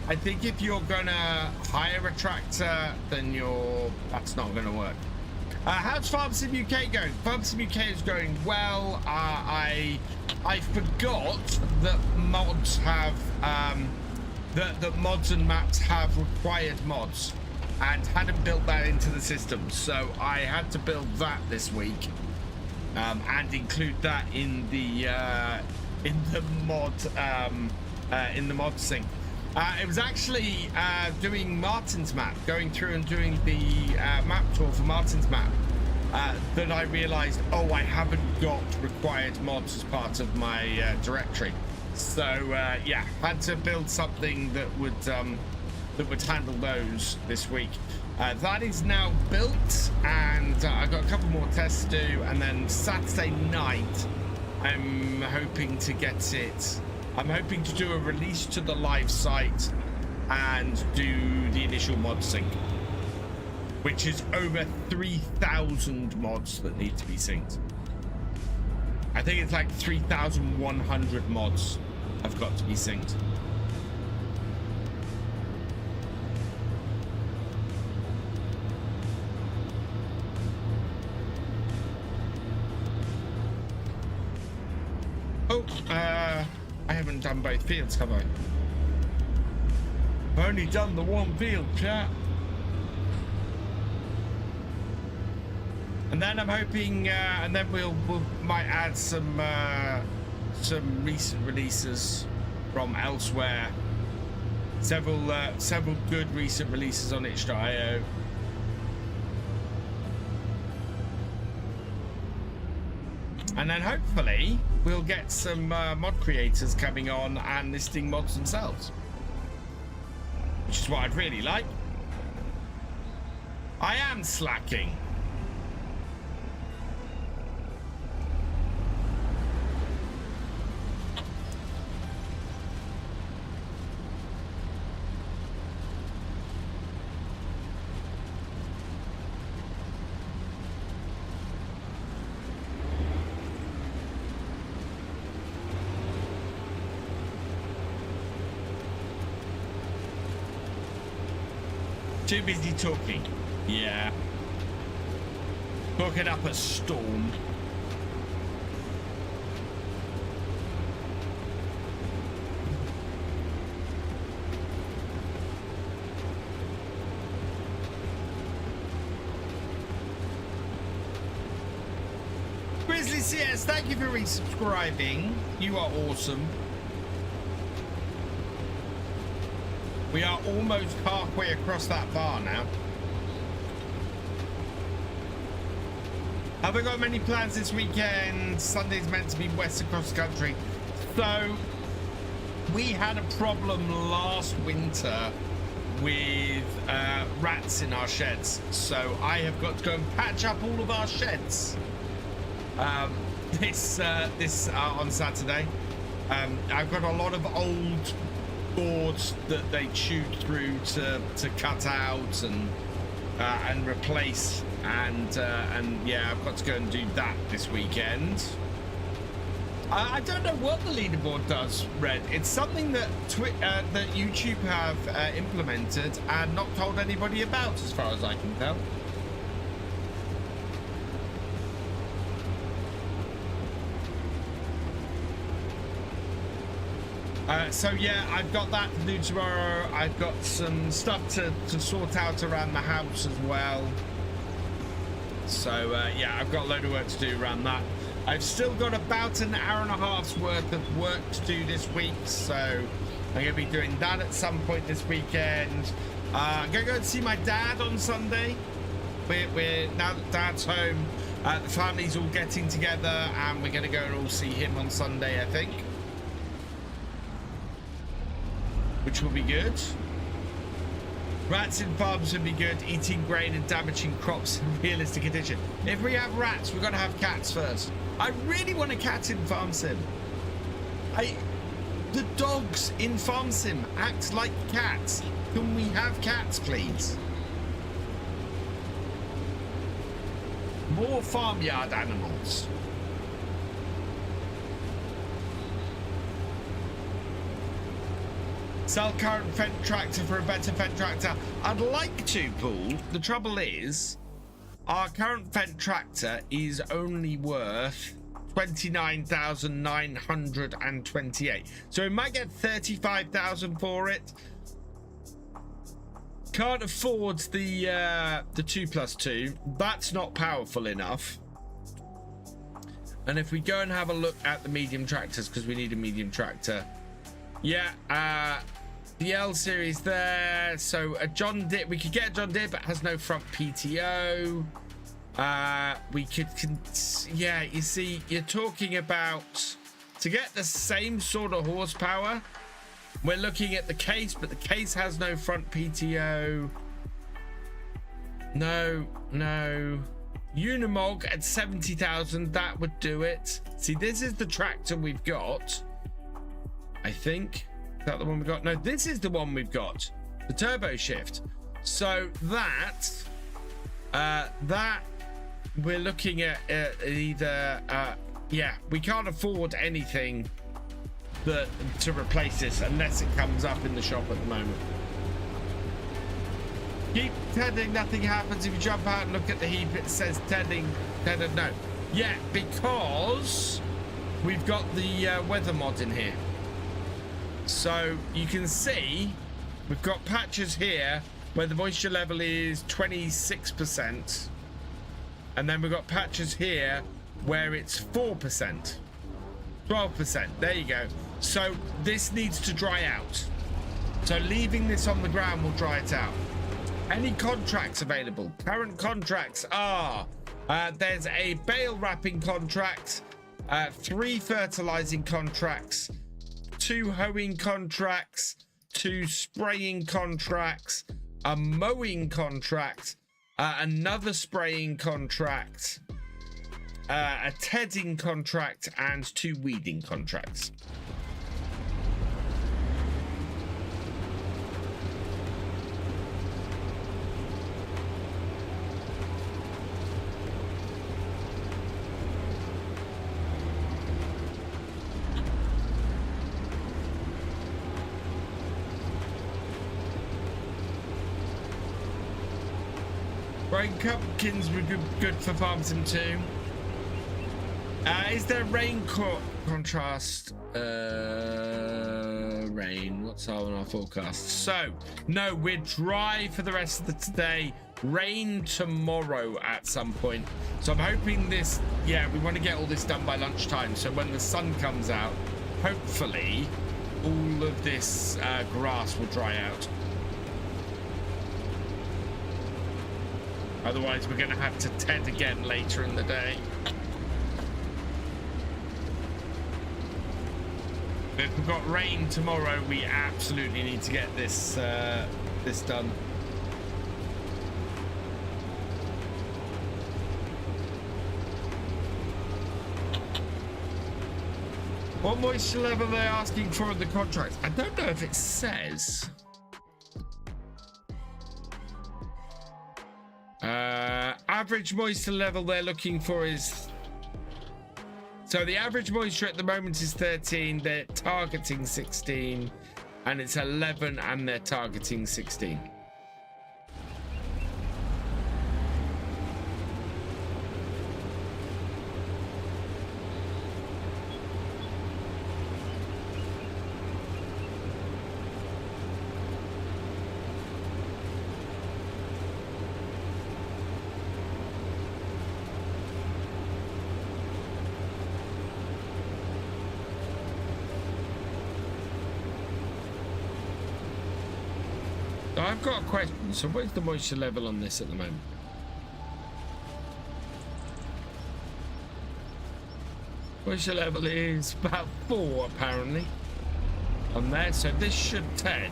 I think if you're gonna hire a tractor, then that's not gonna work. How's Farm Sim UK going? Farm Sim UK is going well. I forgot that mods have that mods and maps have required mods, and hadn't built that into the system. So I had to build that this week, and include that in the mod sync. It was actually doing Martin's map, going through and doing the map tour for Martin's map, that I realized, oh, I haven't got required mods as part of my directory. So yeah, had to build something that would handle those this week. That is now built, and I've got a couple more tests to do, and then Saturday night I'm hoping to get it. I'm hoping to do a release to the live site and do the initial mod sync, which is over 3,000 mods that need to be synced. I think it's like 3,100 mods have got to be synced. Oh, I haven't done both fields, have I? I've only done the one field, chat. And then I'm hoping, and then we'll might add some recent releases from elsewhere. Several good recent releases on itch.io. And then hopefully we'll get some mod creators coming on and listing mods themselves, which is what I'd really like. I am slacking. Too busy talking. Yeah. Talking up a storm. Grizzly CS, thank you for resubscribing. You are awesome. We are almost halfway across that bar now. Have I got many plans this weekend? Sunday's meant to be west across the country. So, we had a problem last winter with rats in our sheds. So, I have got to go and patch up all of our sheds this on Saturday. I've got a lot of old boards that they chewed through to cut out and replace, and yeah, I've got to go and do that this weekend. I don't know what the leaderboard does, Red. It's something that that YouTube have implemented and not told anybody about, as far as I can tell. So yeah, I've got that to do tomorrow. I've got some stuff to sort out around the house as well. So yeah, I've got a load of work to do around that. I've still got about an hour and a half's worth of work to do this week, so I'm going to be doing that at some point this weekend. I'm going to go and see my dad on Sunday. We're now that Dad's home, the family's all getting together, and we're going to go and all see him on Sunday, I think, which will be good. Rats in farms would be good. Eating grain and damaging crops in realistic condition. If we have rats, we've got to have cats first. I really want a cat in Farm Sim. The dogs in Farm Sim act like cats. Can we have cats, please? More farmyard animals. Sell current Fendt tractor for a better Fendt tractor. I'd like to, Paul. The trouble is, our current Fendt tractor is only worth 29,928. So we might get 35,000 for it. Can't afford the 2+2. That's not powerful enough. And if we go and have a look at the medium tractors, because we need a medium tractor. Yeah, the L series there. So a John Deere, we could get a John Deere, but has no front PTO. We could, yeah, you see, you're talking about to get the same sort of horsepower, we're looking at the case, but the case has no front PTO. No. Unimog at 70,000, that would do it. See, this is the tractor we've got. I think. Is that the one we got? No, this is the one we've got. The turbo shift. So that we're looking at either yeah, we can't afford anything to replace this unless it comes up in the shop at the moment. Keep tedding, nothing happens. If you jump out and look at the heap, it says tedding. No. Yeah, because we've got the weather mod in here. So you can see we've got patches here where the moisture level is 26%. And then we've got patches here where it's 4%. 12%. There you go. So this needs to dry out. So leaving this on the ground will dry it out. Any contracts available? Current contracts are there's a bale wrapping contract, 3 fertilizing contracts, 2 hoeing contracts, 2 spraying contracts, a mowing contract, another spraying contract, a tedding contract, and 2 weeding contracts. Rain pumpkins were good for Farm Sim 2. Is there rain contrast? Rain. What's on our forecast? So, no, we're dry for the rest of the today. Rain tomorrow at some point. So I'm hoping this, yeah, we want to get all this done by lunchtime. So when the sun comes out, hopefully all of this grass will dry out. Otherwise, we're going to have to ted again later in the day. If we've got rain tomorrow, we absolutely need to get this this done. What moisture level are they asking for in the contract? I don't know if it says. Average moisture level they're looking for is, so the average moisture at the moment is 13, they're targeting 16, and it's 11 and they're targeting 16. I've got a question. So what's the moisture level on this at the moment? Moisture level is about 4 apparently on there. So this should ted.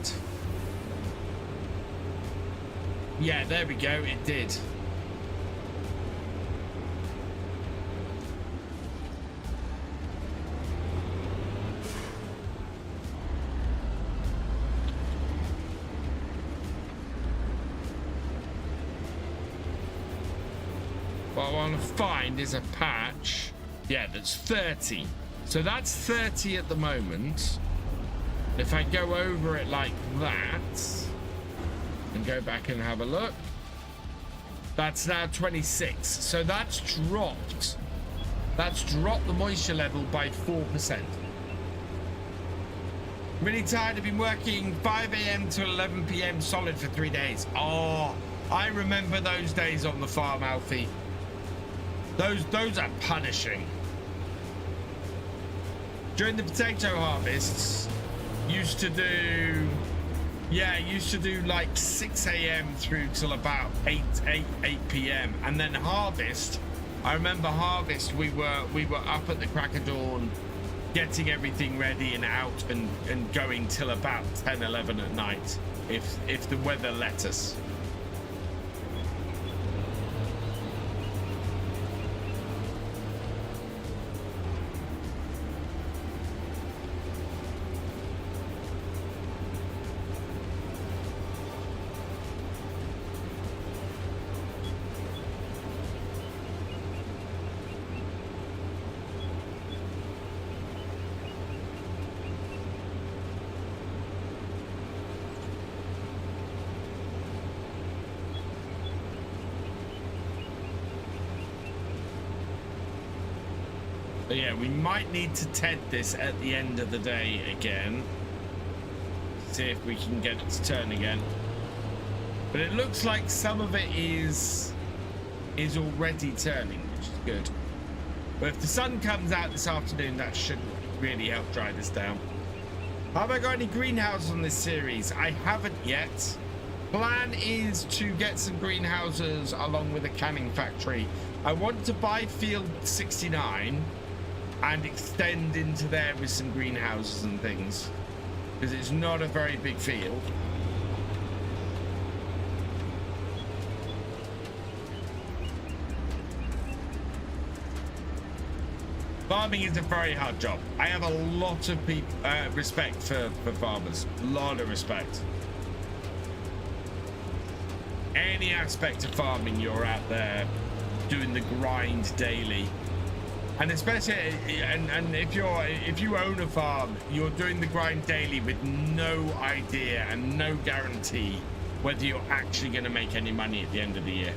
Yeah, there we go. It did. What I want to find is a patch, yeah, that's 30. So that's 30 at the moment. If I go over it like that and go back and have a look, that's now 26. So that's dropped. That's dropped the moisture level by 4%. Really tired. I've been working 5 a.m. to 11 p.m. solid for 3 days. Oh, I remember those days on the farm, Alfie. Those are punishing. During the potato harvests, used to do like 6 a.m. through till about 8 p.m. and then harvest. I remember harvest. We were up at the crack of dawn getting everything ready and out and going till about 10, 11 at night, if the weather let us. But yeah, we might need to TED this at the end of the day again. See if we can get it to turn again. But it looks like some of it is already turning, which is good. But if the sun comes out this afternoon, that should really help dry this down. Have I got any greenhouses on this series? I haven't yet. Plan is to get some greenhouses along with a canning factory. I want to buy field 69 and extend into there with some greenhouses and things, because it's not a very big field. Farming is a very hard job. I have a lot of respect for farmers, a lot of respect. Any aspect of farming, you're out there doing the grind daily. And especially, and if you own a farm, you're doing the grind daily with no idea and no guarantee whether you're actually going to make any money at the end of the year.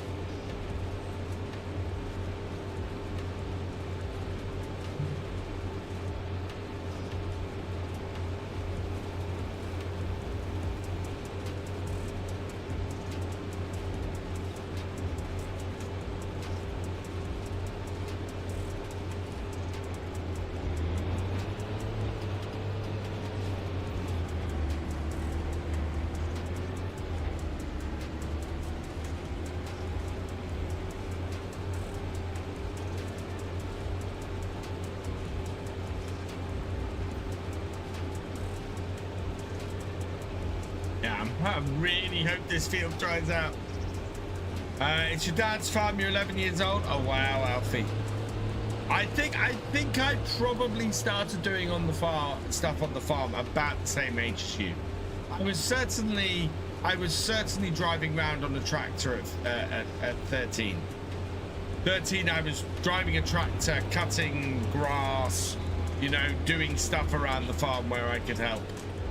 I really hope this field dries out. It's your dad's farm. You're 11 years old. Oh wow, Alfie. I think I probably started doing on the farm stuff on the farm about the same age as you. I was certainly driving around on a tractor at 13. 13, I was driving a tractor, cutting grass, you know, doing stuff around the farm where I could help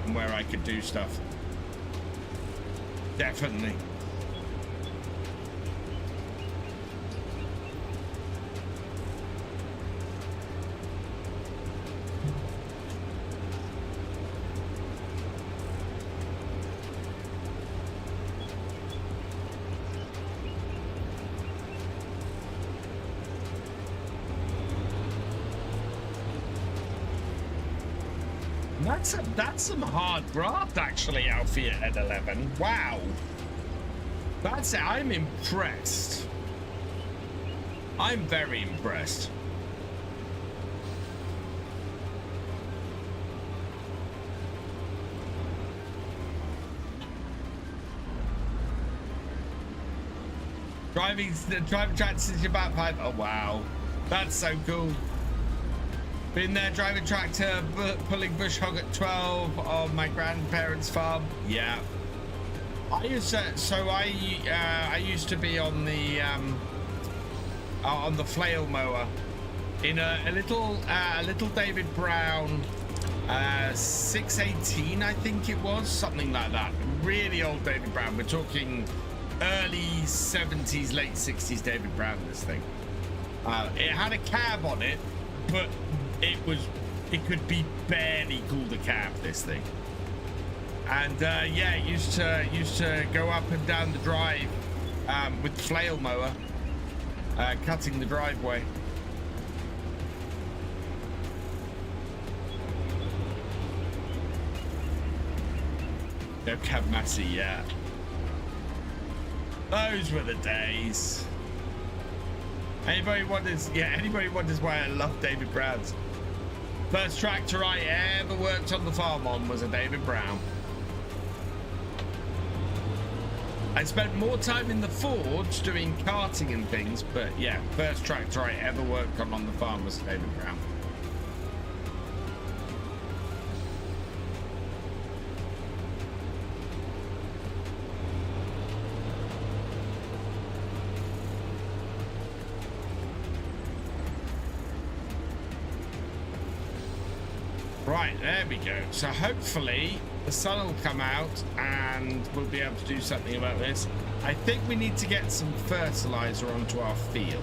and where I could do stuff. Definitely. That's some hard graft, actually, Alfie at 11. Wow. That's it. I'm impressed. I'm very impressed. Driving tractor since you're about 5. Oh wow, that's so cool. Been there driving tractor, pulling bush hog at 12 on my grandparents' farm. Yeah. I used to be on the flail mower in a little David Brown 618, I think it was, something like that. Really old David Brown. We're talking early 70s, late 60s David Brown. This thing. It had a cab on it, but it could be barely called a cab, this thing. And yeah, it used to go up and down the drive with the flail mower, cutting the driveway. No cab Massey, yeah. Those were the days. Anybody wonders why I love David Brown's? First tractor I ever worked on the farm on was a David Brown. I spent more time in the forge doing carting and things, but yeah, first tractor I ever worked on the farm was David Brown. Right, there we go. So hopefully the sun will come out and we'll be able to do something about this. I think we need to get some fertilizer onto our field.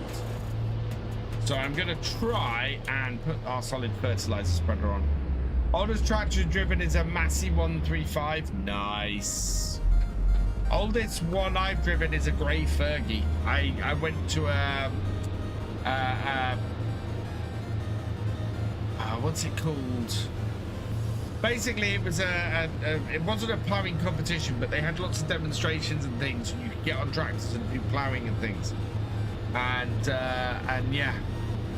So I'm going to try and put our solid fertilizer spreader on. Oldest tractor driven is a Massey 135. Nice. Oldest one I've driven is a grey Fergie. I went to what's it called? Basically, it was it wasn't a ploughing competition, but they had lots of demonstrations and things. And you could get on tractors and do ploughing and things. And yeah,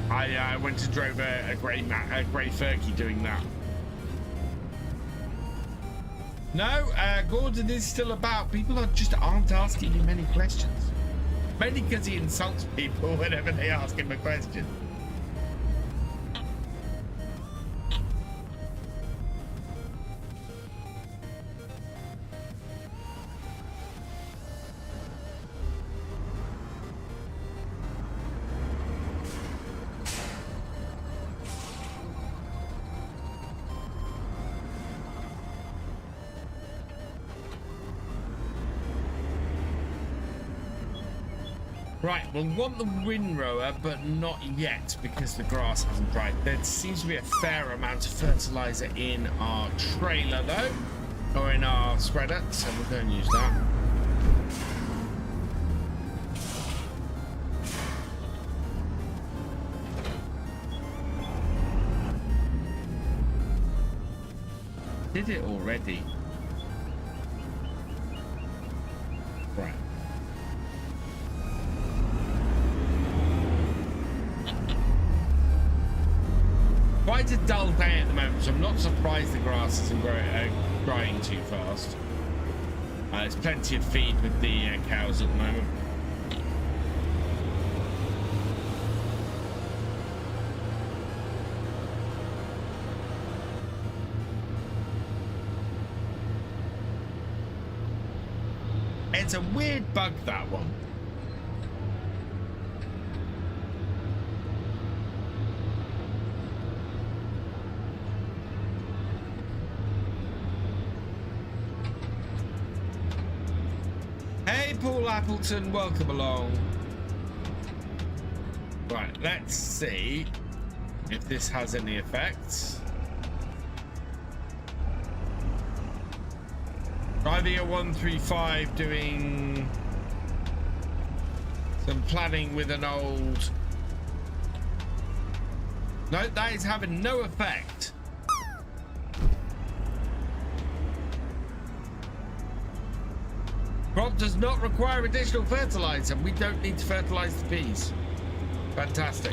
I went and drove a grey Fergie doing that. No, Gordon is still about. People aren't asking him many questions. Mainly because he insults people whenever they ask him a question. Right, we'll want the windrower, but not yet because the grass hasn't dried. There seems to be a fair amount of fertilizer in our trailer though, or in our spreader, so we'll go and use that. Did it already? Right. Quite a dull day at the moment, so I'm not surprised the grass isn't growing too fast. There's plenty of feed with the cows at the moment. It's a weird bug, that one. Paul Appleton, welcome along. Right, let's see if this has any effects. Driving a 135, doing some planning with an old. No, that is having no effect. Crop does not require additional fertilizer. We don't need to fertilize the peas. Fantastic.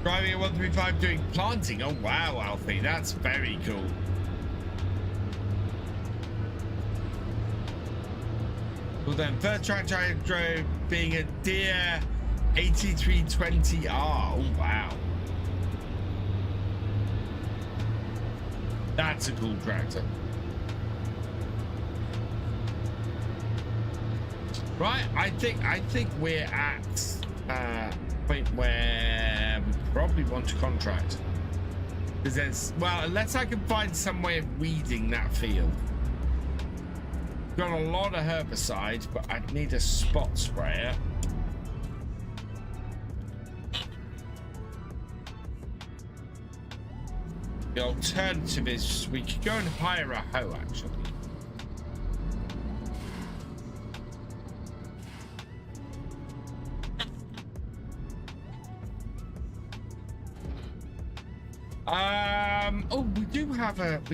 Driving a 135 doing planting. Oh wow, Alfie, that's very cool. Well then, first tractor I drove being a Deere 8320R. Oh wow, that's a cool tractor. Right, I think we're at a point where we probably want to contract, because there's, well, unless I can find some way of weeding that field. Got a lot of herbicide, but I'd need a spot sprayer. The alternative is we could go and hire a hoe, actually. Oh, we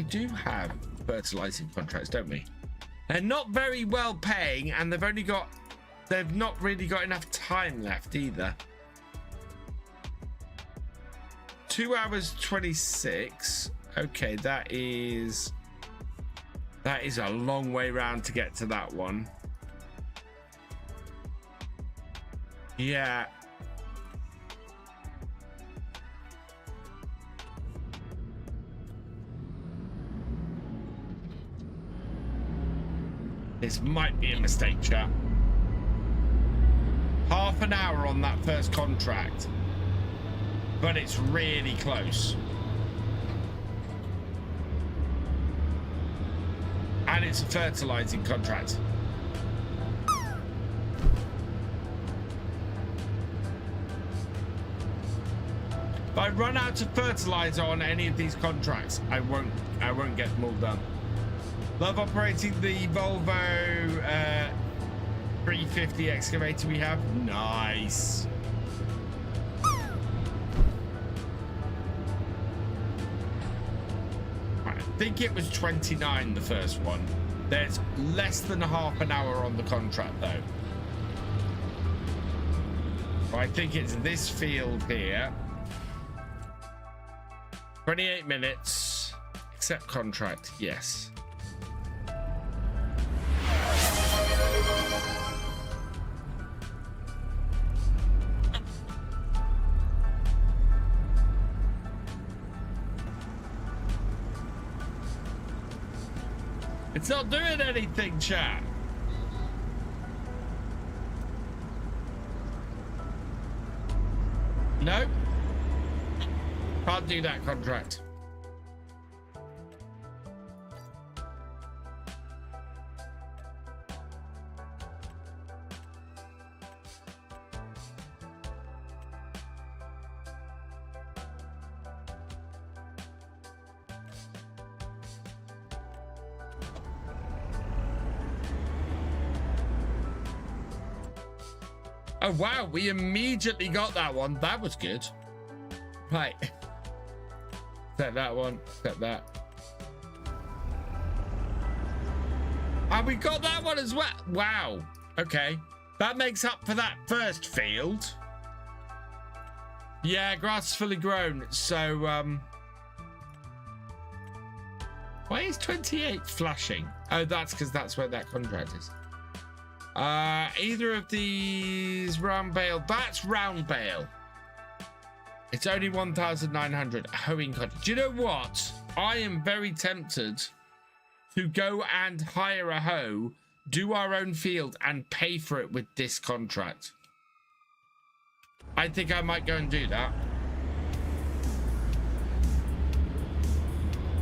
do have fertilizing contracts, don't we? They're not very well paying, and they've not really got enough time left either. 2 hours 26. Okay, that is a long way round to get to that one. Yeah. This might be a mistake, chat. Half an hour on that first contract, but it's really close. And it's a fertilizing contract. If I run out of fertilizer on any of these contracts, I won't get them all done. Love operating the Volvo 350 excavator we have. Nice. I think it was 29, the first one. There's less than half an hour on the contract though. I think it's this field here. 28 minutes. Accept contract. Yes. It's not doing anything, chat. Nope. Can't do that contract. Oh wow, we immediately got that one. That was good. Right. Set that one. Set that. And we got that one as well. Wow. Okay. That makes up for that first field. Yeah, grass is fully grown. So, why is 28 flashing? Oh, that's because that's where that contract is. Either of these round bale. That's round bale. It's only 1,900 hoeing contract. Do you know what? I am very tempted to go and hire a hoe, do our own field, and pay for it with this contract. I think I might go and do that.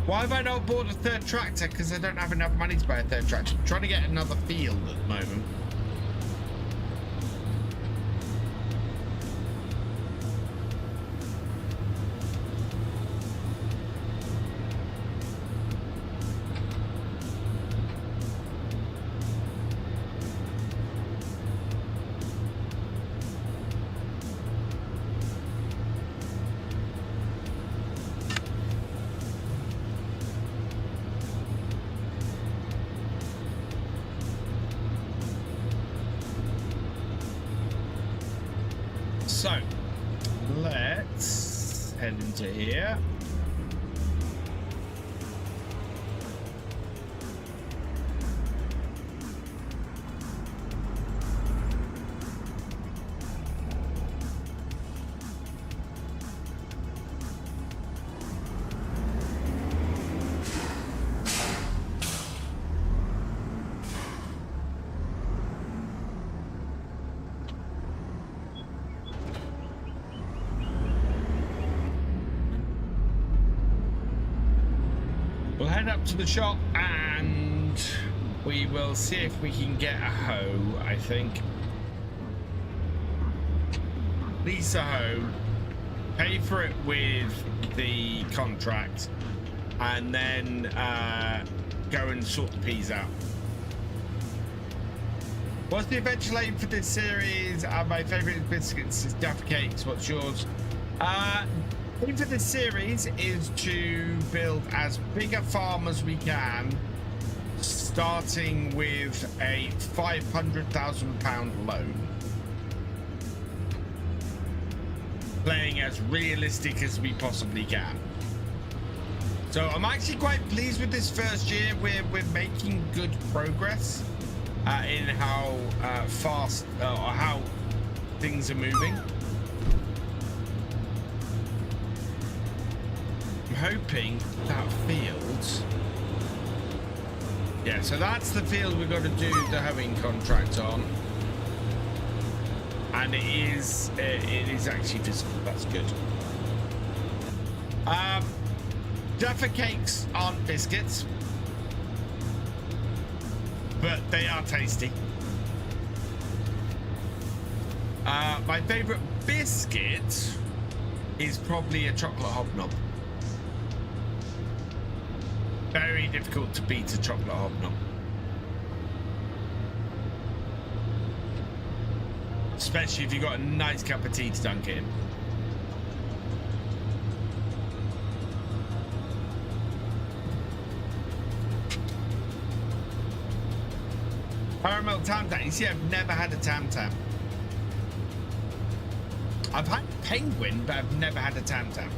Why have I not bought a third tractor? Because I don't have enough money to buy a third tractor. I'm trying to get another field at the moment. So, let's head into here. We'll head up to the shop and we will see if we can get a hoe, I think. Lease a hoe, pay for it with the contract, and then go and sort the peas out. What's the eventual aim for this series? My favourite biscuits is Duff Cakes. What's yours? The aim for this series is to build as big a farm as we can, starting with a £500,000 loan. Playing as realistic as we possibly can. So I'm actually quite pleased with this first year. We're making good progress in how fast or how things are moving. I'm hoping that field. Yeah, so that's the field we've got to do the hoeing contract on. And it is actually visible. That's good. Jaffa cakes aren't biscuits, but they are tasty. My favorite biscuit is probably a chocolate hobnob. Very difficult to beat a chocolate hobnob. Especially if you've got a nice cup of tea to dunk it in. Caramel Tam Tam. You see, I've never had a Tam Tam. I've had penguin, but I've never had a Tam Tam.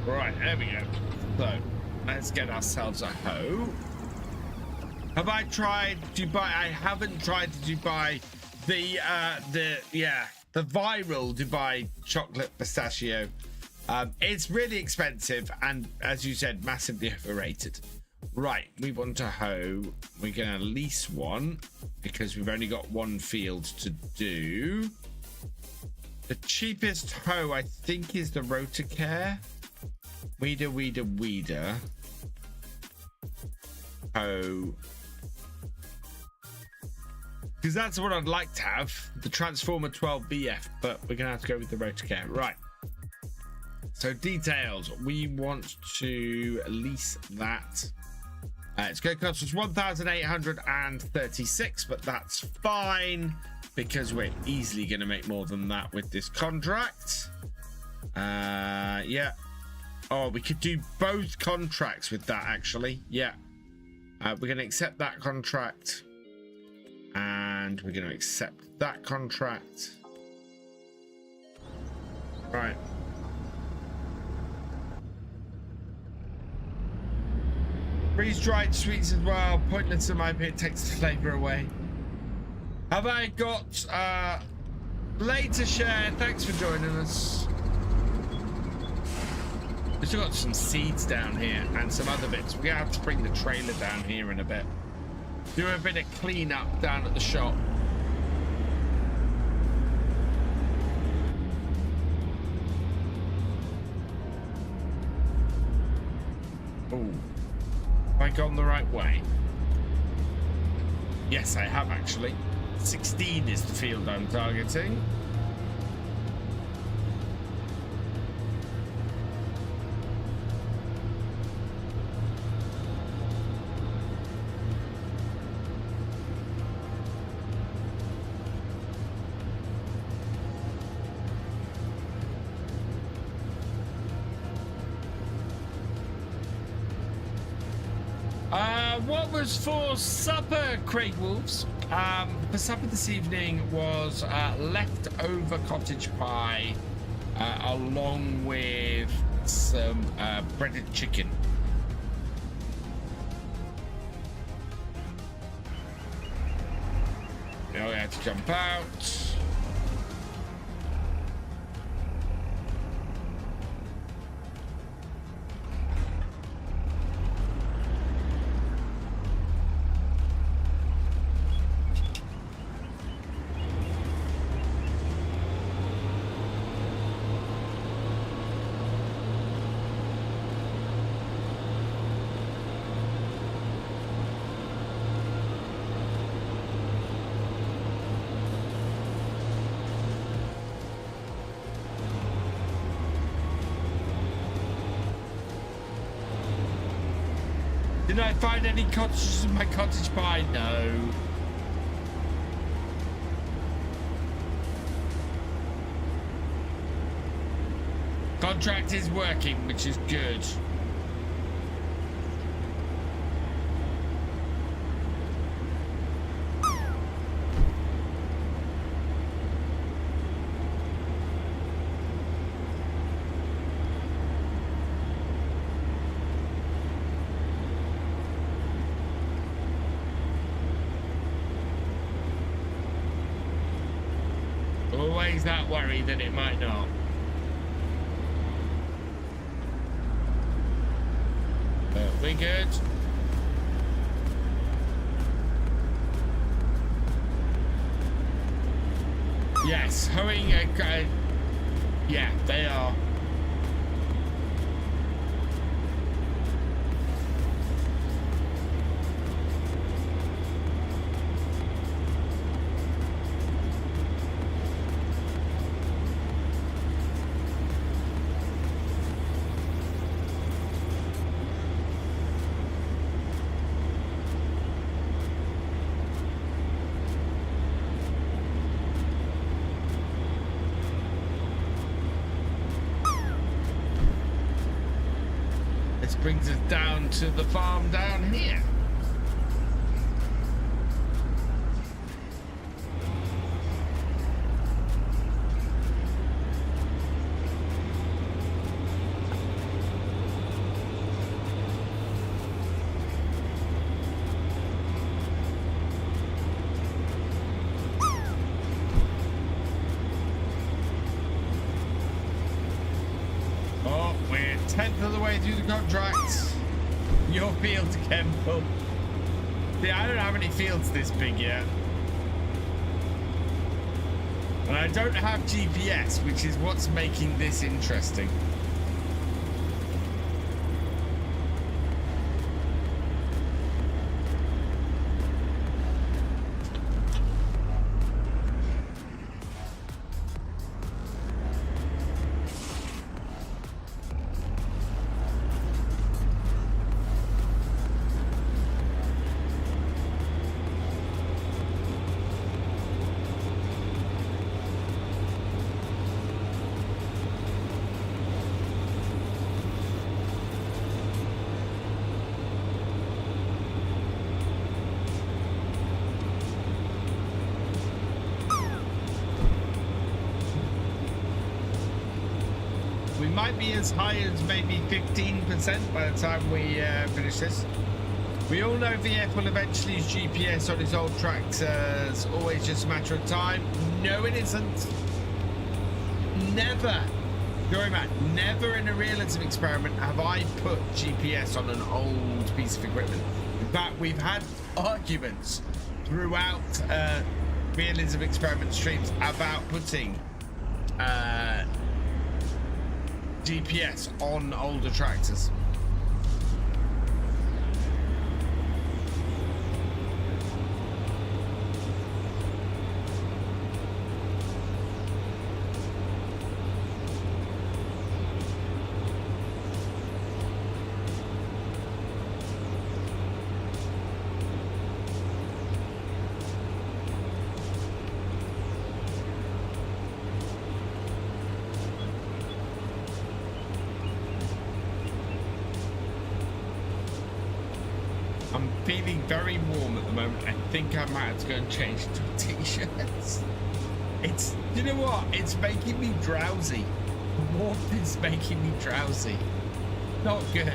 Right, there we go. So, let's get ourselves a hoe. Have I tried Dubai? I haven't tried Dubai. The viral Dubai chocolate pistachio. It's really expensive and, as you said, massively overrated. Right, we want a hoe. We're going to lease one because we've only got one field to do. The cheapest hoe, I think, is the Rotacare. Weeder. Hoe. Because that's what I'd like to have, the Transformer 12BF, but we're going to have to go with the Rotacare. Right. So details. We want to lease that. It's going to cost us 1,836, but that's fine because we're easily going to make more than that with this contract. Yeah. Oh, we could do both contracts with that, actually. Yeah. We're going to accept that contract. And we're going to accept that contract. Right. Freeze-dried sweets as well. Pointless in my opinion. It takes the flavor away. Have I got later Cher? Thanks for joining us. We've still got some seeds down here and some other bits. We're going to have to bring the trailer down here in a bit. Do a bit of cleanup down at the shop. Oh, have I gone the right way? Yes, I have actually. 16 is the field I'm targeting. What was for supper, Craig Wolves? For supper this evening was leftover cottage pie along with some breaded chicken. Now we had to jump out. Did I find any cottages in my cottage pie? No. Contract is working, which is good. Always that worry that it might not. But we good. Yes, hoeing. Yeah, they are. Brings us down to the farm down here. Through the contracts. Your field again, Paul. See, I don't have any fields this big yet. And I don't have GPS, which is what's making this interesting. Be as high as maybe 15% by the time we finish this. We all know VF will eventually use GPS on his old tracks. It's always just a matter of time. No, it isn't. Never, going back, never in a realism experiment have I put GPS on an old piece of equipment. In fact, we've had arguments throughout realism experiment streams about putting GPS on older tractors. Feeling very warm at the moment. I think I might have to go and change to t-shirts. It's, you know what? It's making me drowsy. The warmth is making me drowsy. Not good.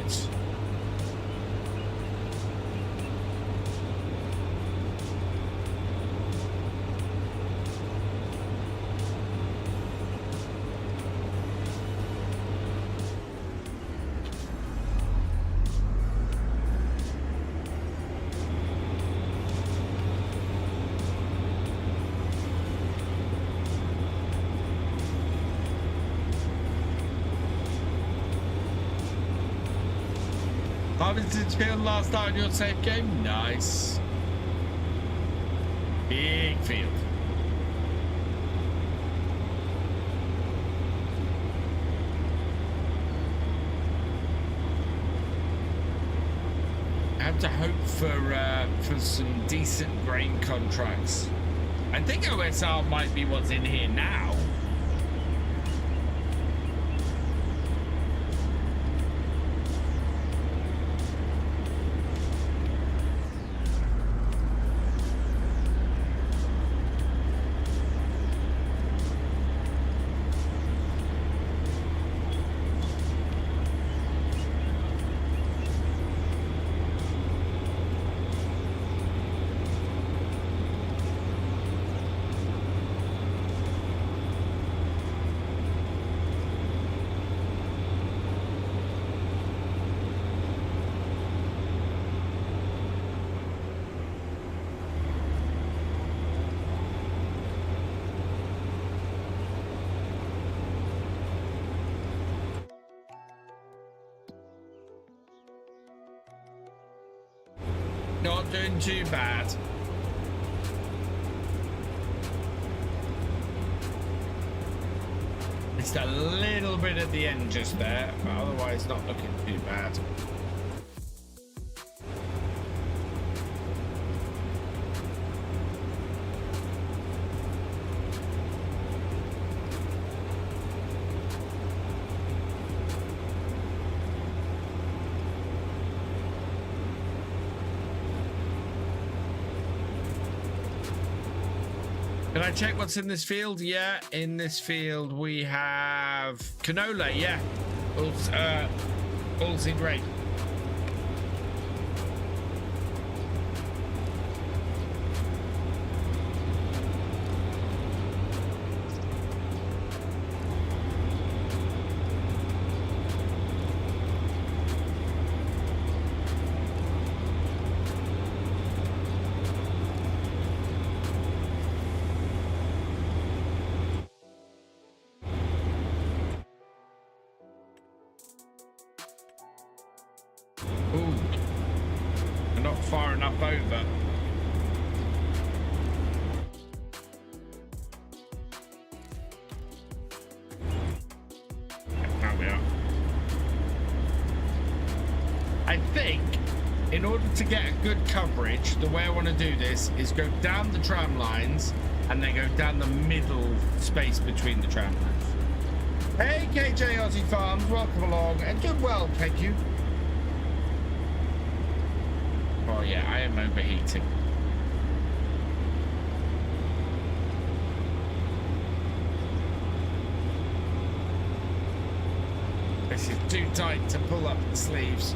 Harvested field last night on your safe game. Nice. Big field. have to hope for some decent grain contracts. I think OSR might be what's in here now. Not doing too bad. Just a little bit at the end just there, but otherwise not looking too bad. Can I check what's in this field? Yeah, in this field we have canola. Yeah, all seed great. Far enough over. There we are. I think in order to get a good coverage, the way I want to do this is go down the tram lines and then go down the middle space between the tram lines. Hey KJ Aussie Farms, welcome along and doing well, thank you. Oh yeah, I am overheating. This is too tight to pull up the sleeves.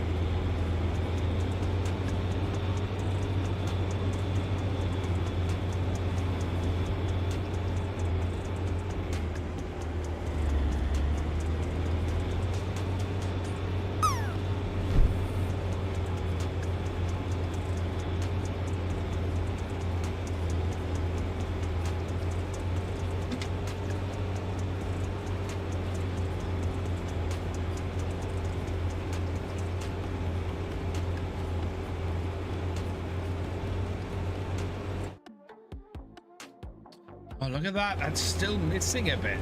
Oh, look at that. That's still missing a bit.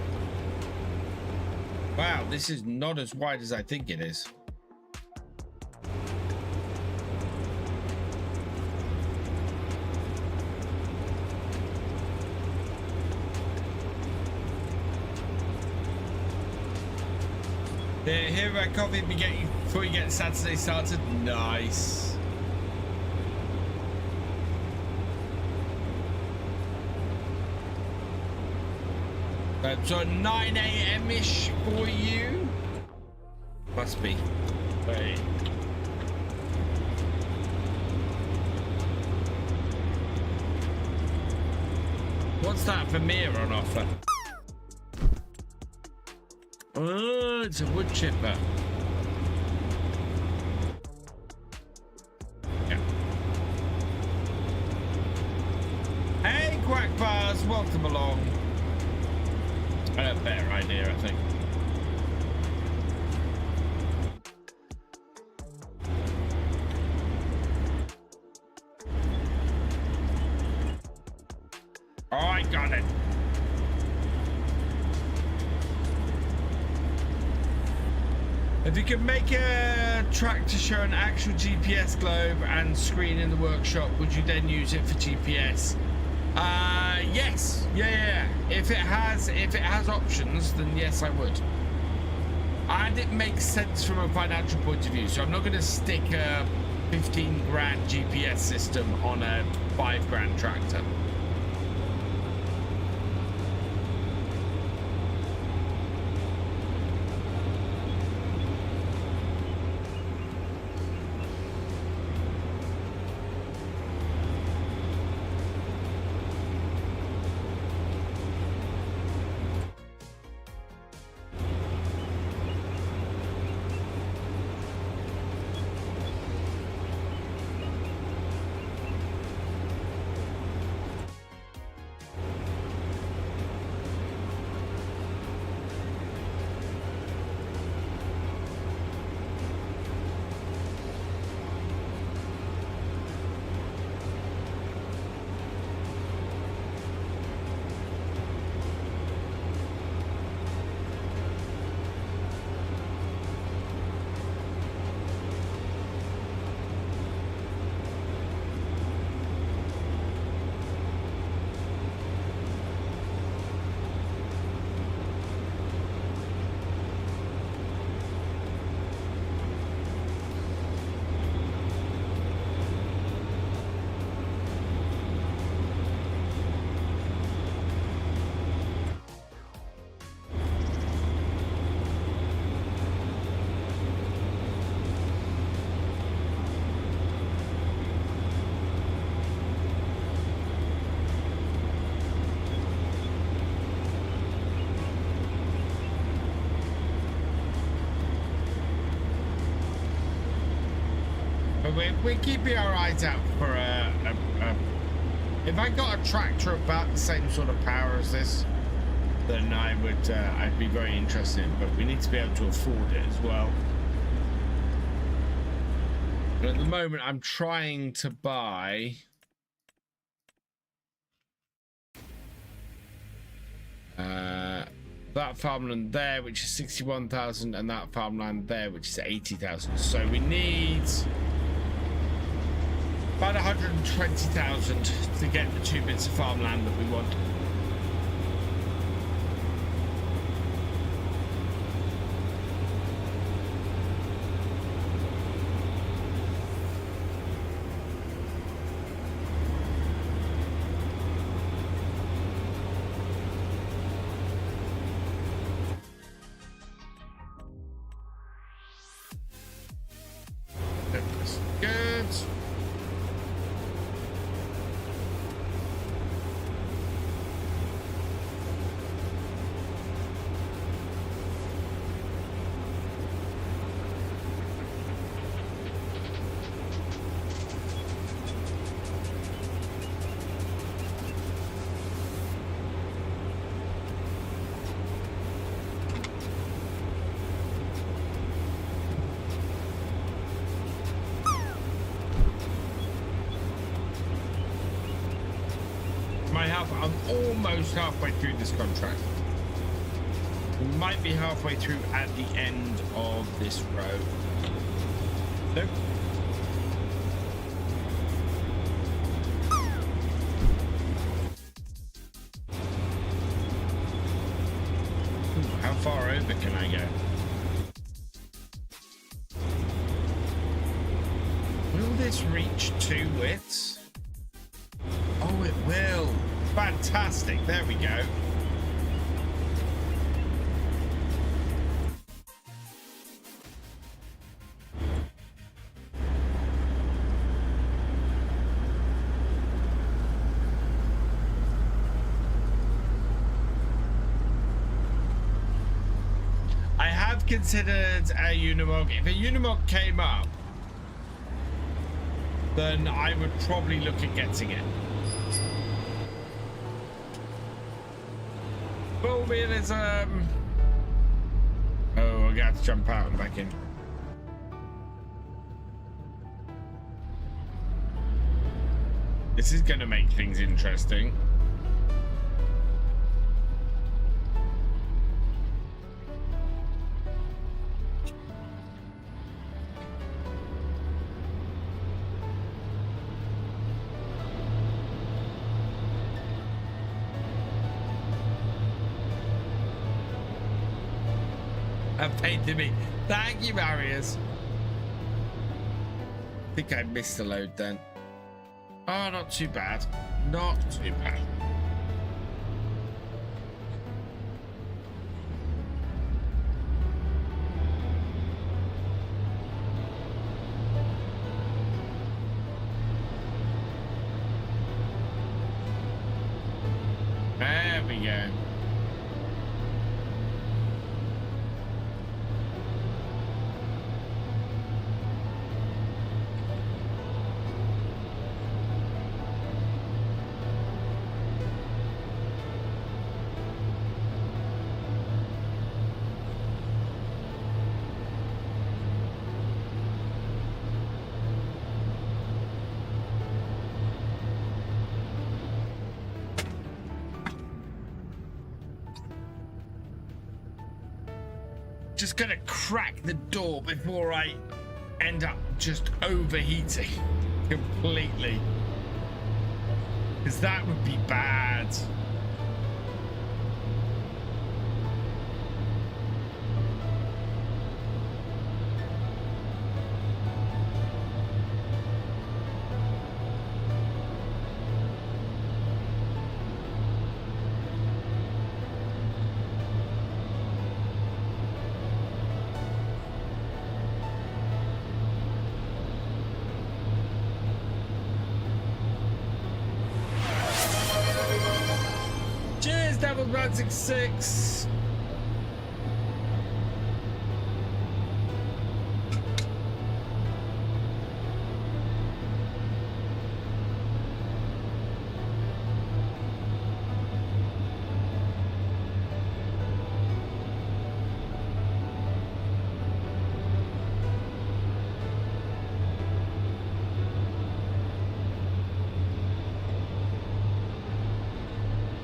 Wow, this is not as wide as I think it is. Here at coffee before you get Saturday started. Nice. So 9 a.m.-ish for you? Must be. Wait. What's that Vermeer on offer? Oh, it's a wood chipper. Yeah. Hey, Quack Bars, welcome along. I have a better idea, I think. Oh, I got it. If you could make a track to show an actual GPS globe and screen in the workshop, would you then use it for GPS? Yes. Yeah. If it has options, then yes, I would. And it makes sense from a financial point of view. So I'm not going to stick a 15 grand GPS system on a 5 grand tractor. We're keeping our eyes out for if I got a tractor about the same sort of power as this, then I'd be very interested in, but we need to be able to afford it as well. But at the moment I'm trying to buy that farmland there, which is 61,000, and that farmland there, which is 80,000. So we need about 120,000 to get the 2 bits of farmland that we want. I'm almost halfway through this contract. We might be halfway through at the end of this road. Nope. Ooh, how far over can I go? Will this reach 2 widths? Oh, it will. Fantastic. There we go. I have considered a Unimog. If a Unimog came up, then I would probably look at getting it. Full realism. Oh, I got to jump out and back in. This is going to make things interesting. A pain to me. Thank you, Marius. I think I missed a load then. Oh, not too bad. Not too bad. There we go. Just gonna crack the door before I end up just overheating completely, because that would be bad. Devil 966.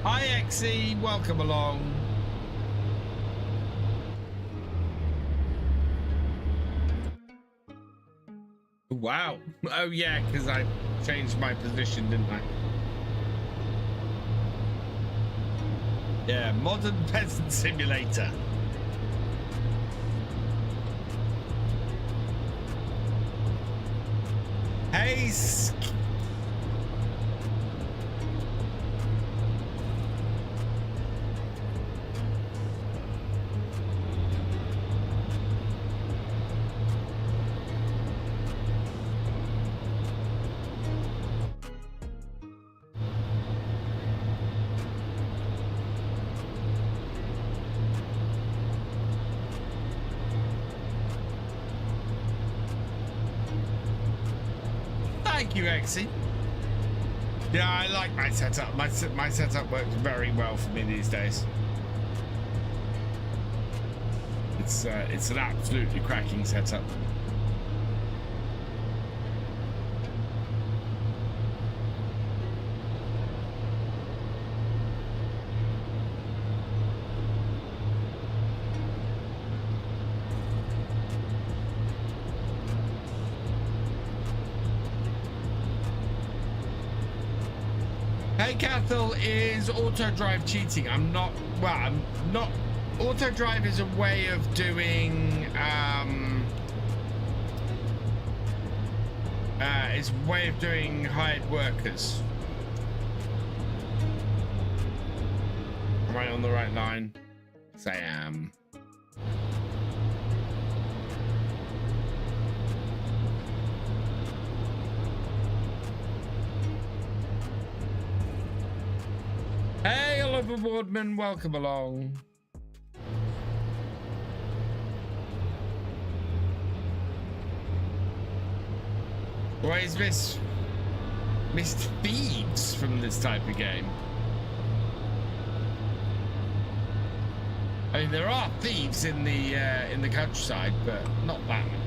Hi XE, welcome along. Wow. Oh yeah, because I changed my position, didn't I? Yeah, modern peasant simulator. Hey, Thank you, Exy. Yeah, I like my setup. My setup works very well for me these days. It's an absolutely cracking setup. Hey Cathal, is auto drive cheating? I'm not. Auto drive is a way of doing it's a way of doing hired workers. Am I on the right line? Yes, I am. Hey, Oliver Wardman, welcome along. Why is this missed thieves from this type of game? I mean, there are thieves in the countryside, but not that many.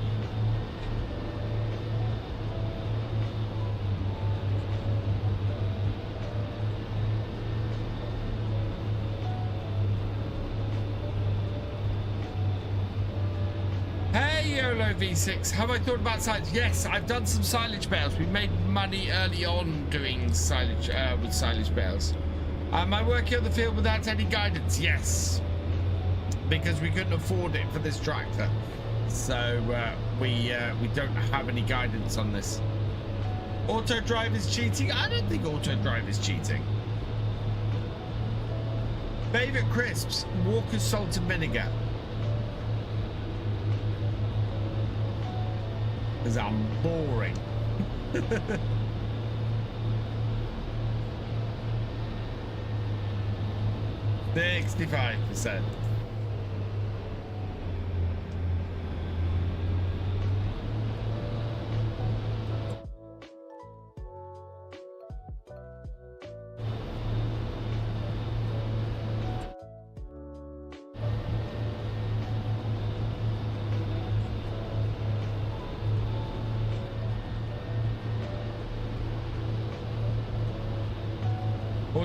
YOLO V6, have I thought about silage? Yes, I've done some silage bales. We made money early on doing silage with silage bales. Am I working on the field without any guidance? Yes. because we couldn't afford it for this tractor. So we don't have any guidance on this. Auto drive is cheating? I don't think auto drive is cheating. Favorite crisps, Walker's salt and vinegar. Because I'm boring. 65%.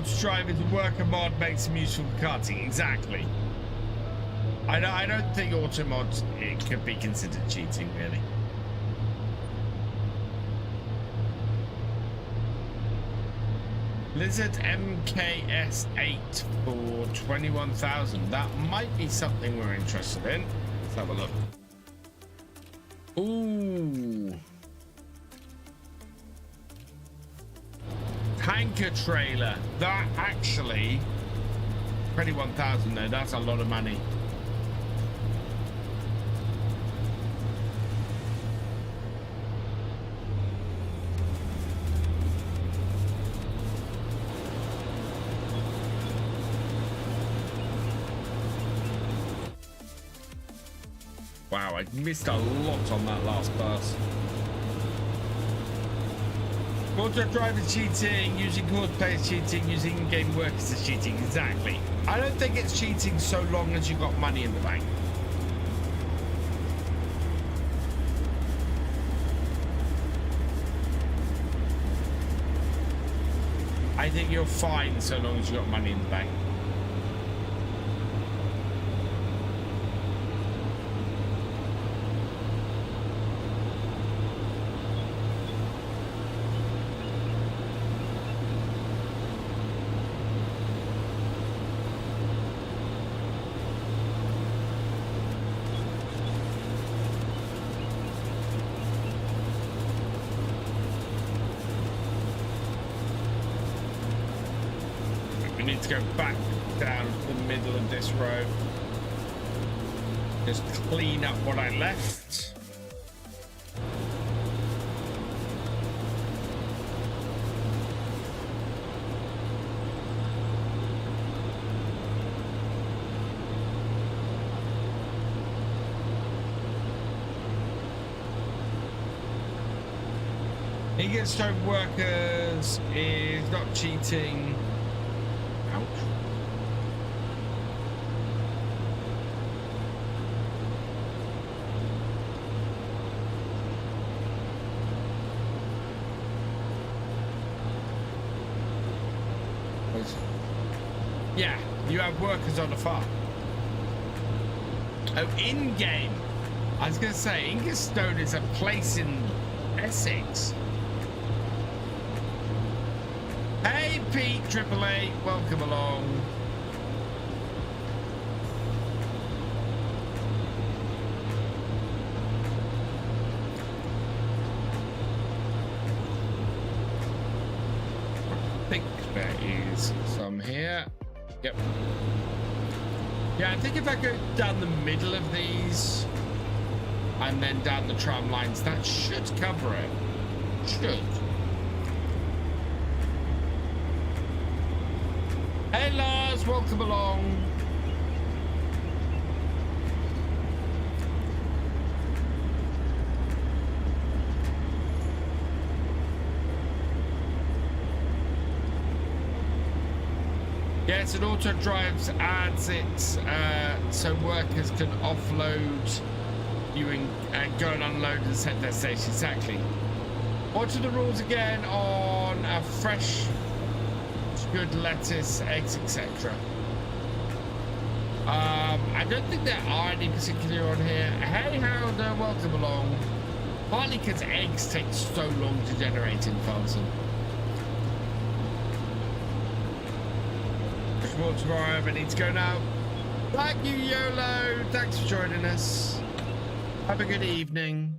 To drive is a worker mod makes them useful for karting. Exactly. I don't think auto mods it could be considered cheating really. Blizzard MKS8 for 21,000. That might be something we're interested in. Let's have a look. Ooh. Tanker trailer. That actually 21,000 though. That's a lot of money. Wow, I missed a lot on that last pass. Auto drive is cheating, using course is cheating, using in-game workers is cheating. Exactly. I don't think it's cheating so long as you've got money in the bank. I think you're fine so long as you've got money in the bank. Go back down the middle of this road. Just clean up what I left. Stone workers is not cheating. Yeah, you have workers on the farm. Oh, in-game. I was going to say, Ingerstone is a place in Essex. Hey, Pete, AAA, welcome along. I think there is some here. Yep. Yeah, I think if I go down the middle of these and then down the tram lines, that should cover it. Should. Hey Lars, welcome along. Yes, and auto drives adds it so workers can offload you and go and unload and set their station. Exactly. What are the rules again on a fresh, good lettuce, eggs, etc.? I don't think there are any particular on here. Hey, Haraldur, welcome along. Partly because eggs take so long to generate in Farmson. More tomorrow, but need to go now. Thank you, YOLO. Thanks for joining us. Have a good evening.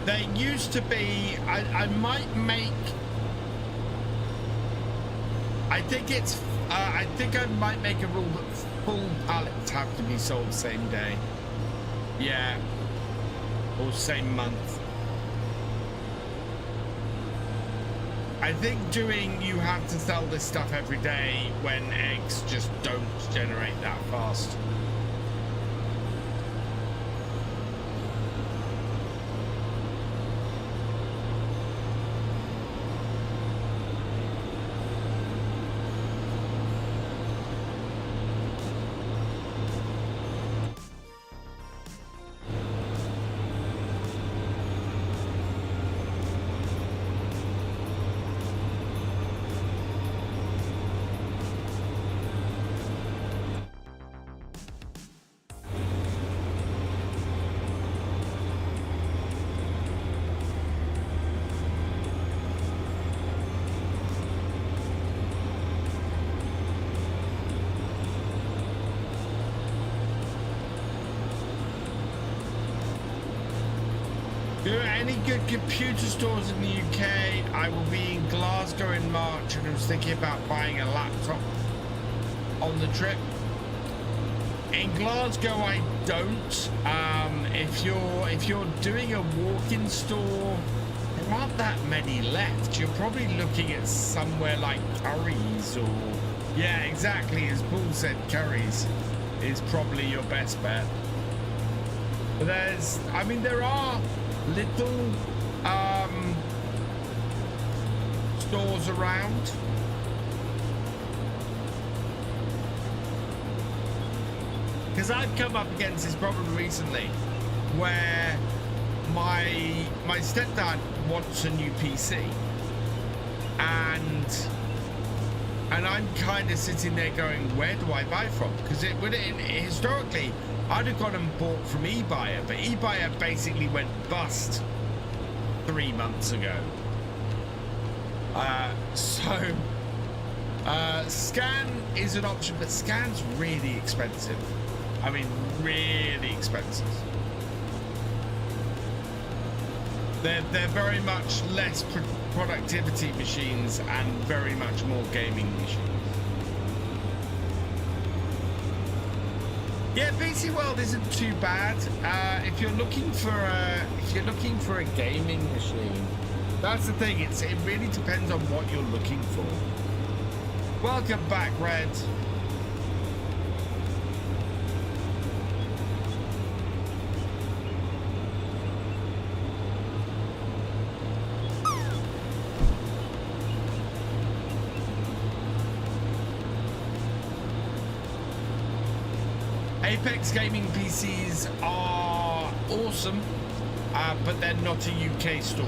There used to be, I might make, I think I might make a rule that full pallets have to be sold same day. Yeah. Or same month. I think you have to sell this stuff every day when eggs just don't generate that fast. Any good computer stores in the UK? I will be in Glasgow in March and I was thinking about buying a laptop on the trip. In Glasgow I don't. If you're doing a walk-in store, there aren't that many left. You're probably looking at somewhere like Curry's or... Yeah, exactly, as Paul said, Curry's is probably your best bet. But there are little stores around. Because I've come up against this problem recently where my stepdad wants a new PC and I'm kind of sitting there going, where do I buy from? Because historically I'd have gone and bought from eBuyer, but eBuyer basically went bust 3 months ago. Scan is an option, but Scan's really expensive. I mean, really expensive. They're very much less productivity machines and very much more gaming machines. Yeah, PC World isn't too bad. If you're looking for a gaming machine, that's the thing. It really depends on what you're looking for. Welcome back, Red. Apex Gaming PCs are awesome, but they're not a UK store,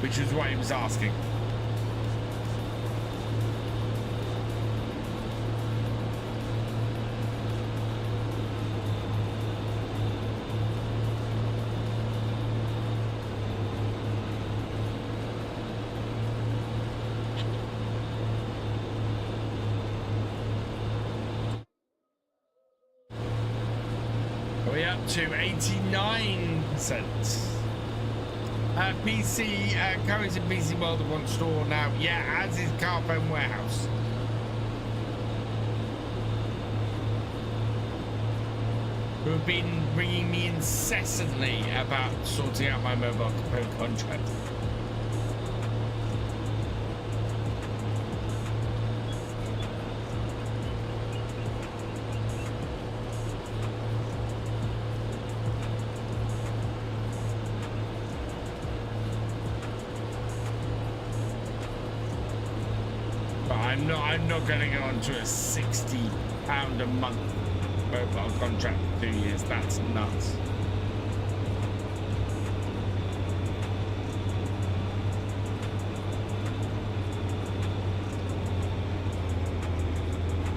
which is what he was asking. To 89%. PC Curry's in PC World at one store now. Yeah, as is Carphone Warehouse. Who have been ringing me incessantly about sorting out my mobile component contract. I'm not going to go on to a £60 a month mobile contract for 2 years. That's nuts.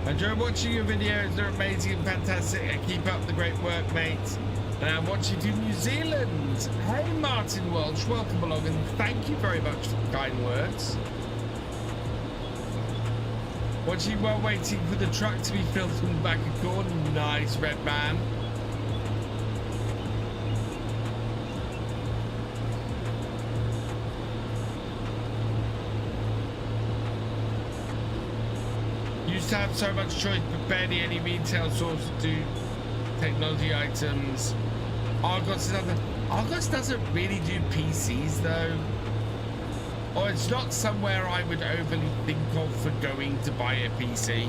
I enjoy watching your videos. They're amazing and fantastic. And keep up the great work, mates. And I'm watching from New Zealand. Hey, Martin Welsh, welcome along, and thank you very much for the kind words. Watching while waiting for the truck to be filled from the back of corn. Nice, red man. Used to have so much choice, but barely any retail stores to do technology items. Argos doesn't really do PCs though. Or it's not somewhere I would overly think of for going to buy a PC.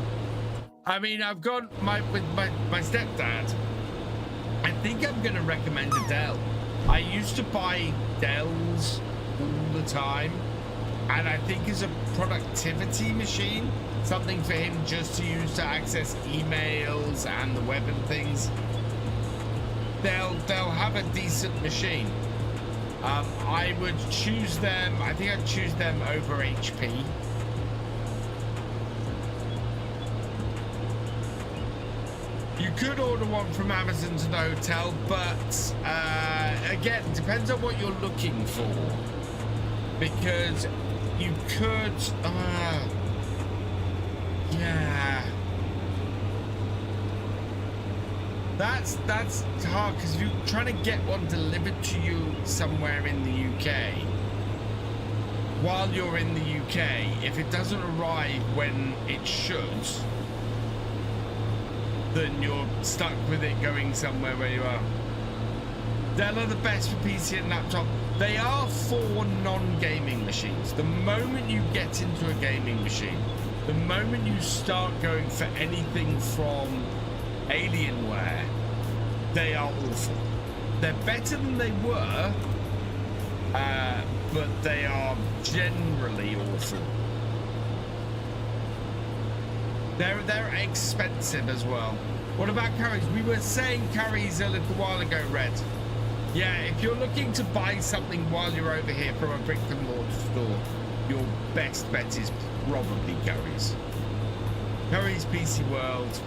I mean, I've gone with my stepdad. I think I'm gonna recommend a Dell. I used to buy Dells all the time, and I think as a productivity machine, something for him just to use to access emails and the web and things, they'll have a decent machine. I would choose them. I think I'd choose them over HP. You could order one from Amazon to the hotel, but again, depends on what you're looking for, because you could yeah, that's hard, because if you're trying to get one delivered to you somewhere in the UK, while you're in the UK, if it doesn't arrive when it should, then you're stuck with it going somewhere where you are. Dell are the best for PC and laptop. They are for non-gaming machines. The moment you get into a gaming machine, the moment you start going for anything from Alienware, they are awful. They're better than they were, but they are generally awful. They're expensive as well. What about curries? We were saying curries a little while ago, Red. Yeah, if you're looking to buy something while you're over here from a brick and mortar store, your best bet is probably curries. Curries PC World,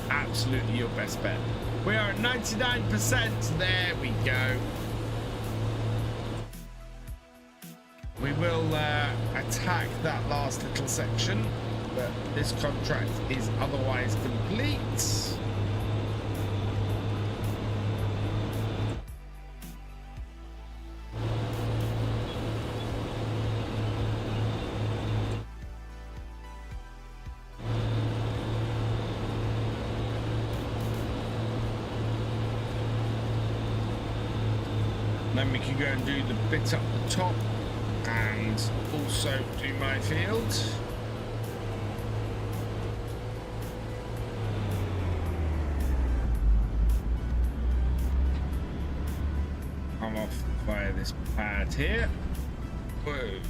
absolutely your best bet. We are at 99%. There we go. We will attack that last little section, but this contract is otherwise complete. Then we can go and do the bit up the top and also do my field. Come off via this pad here. Whoa.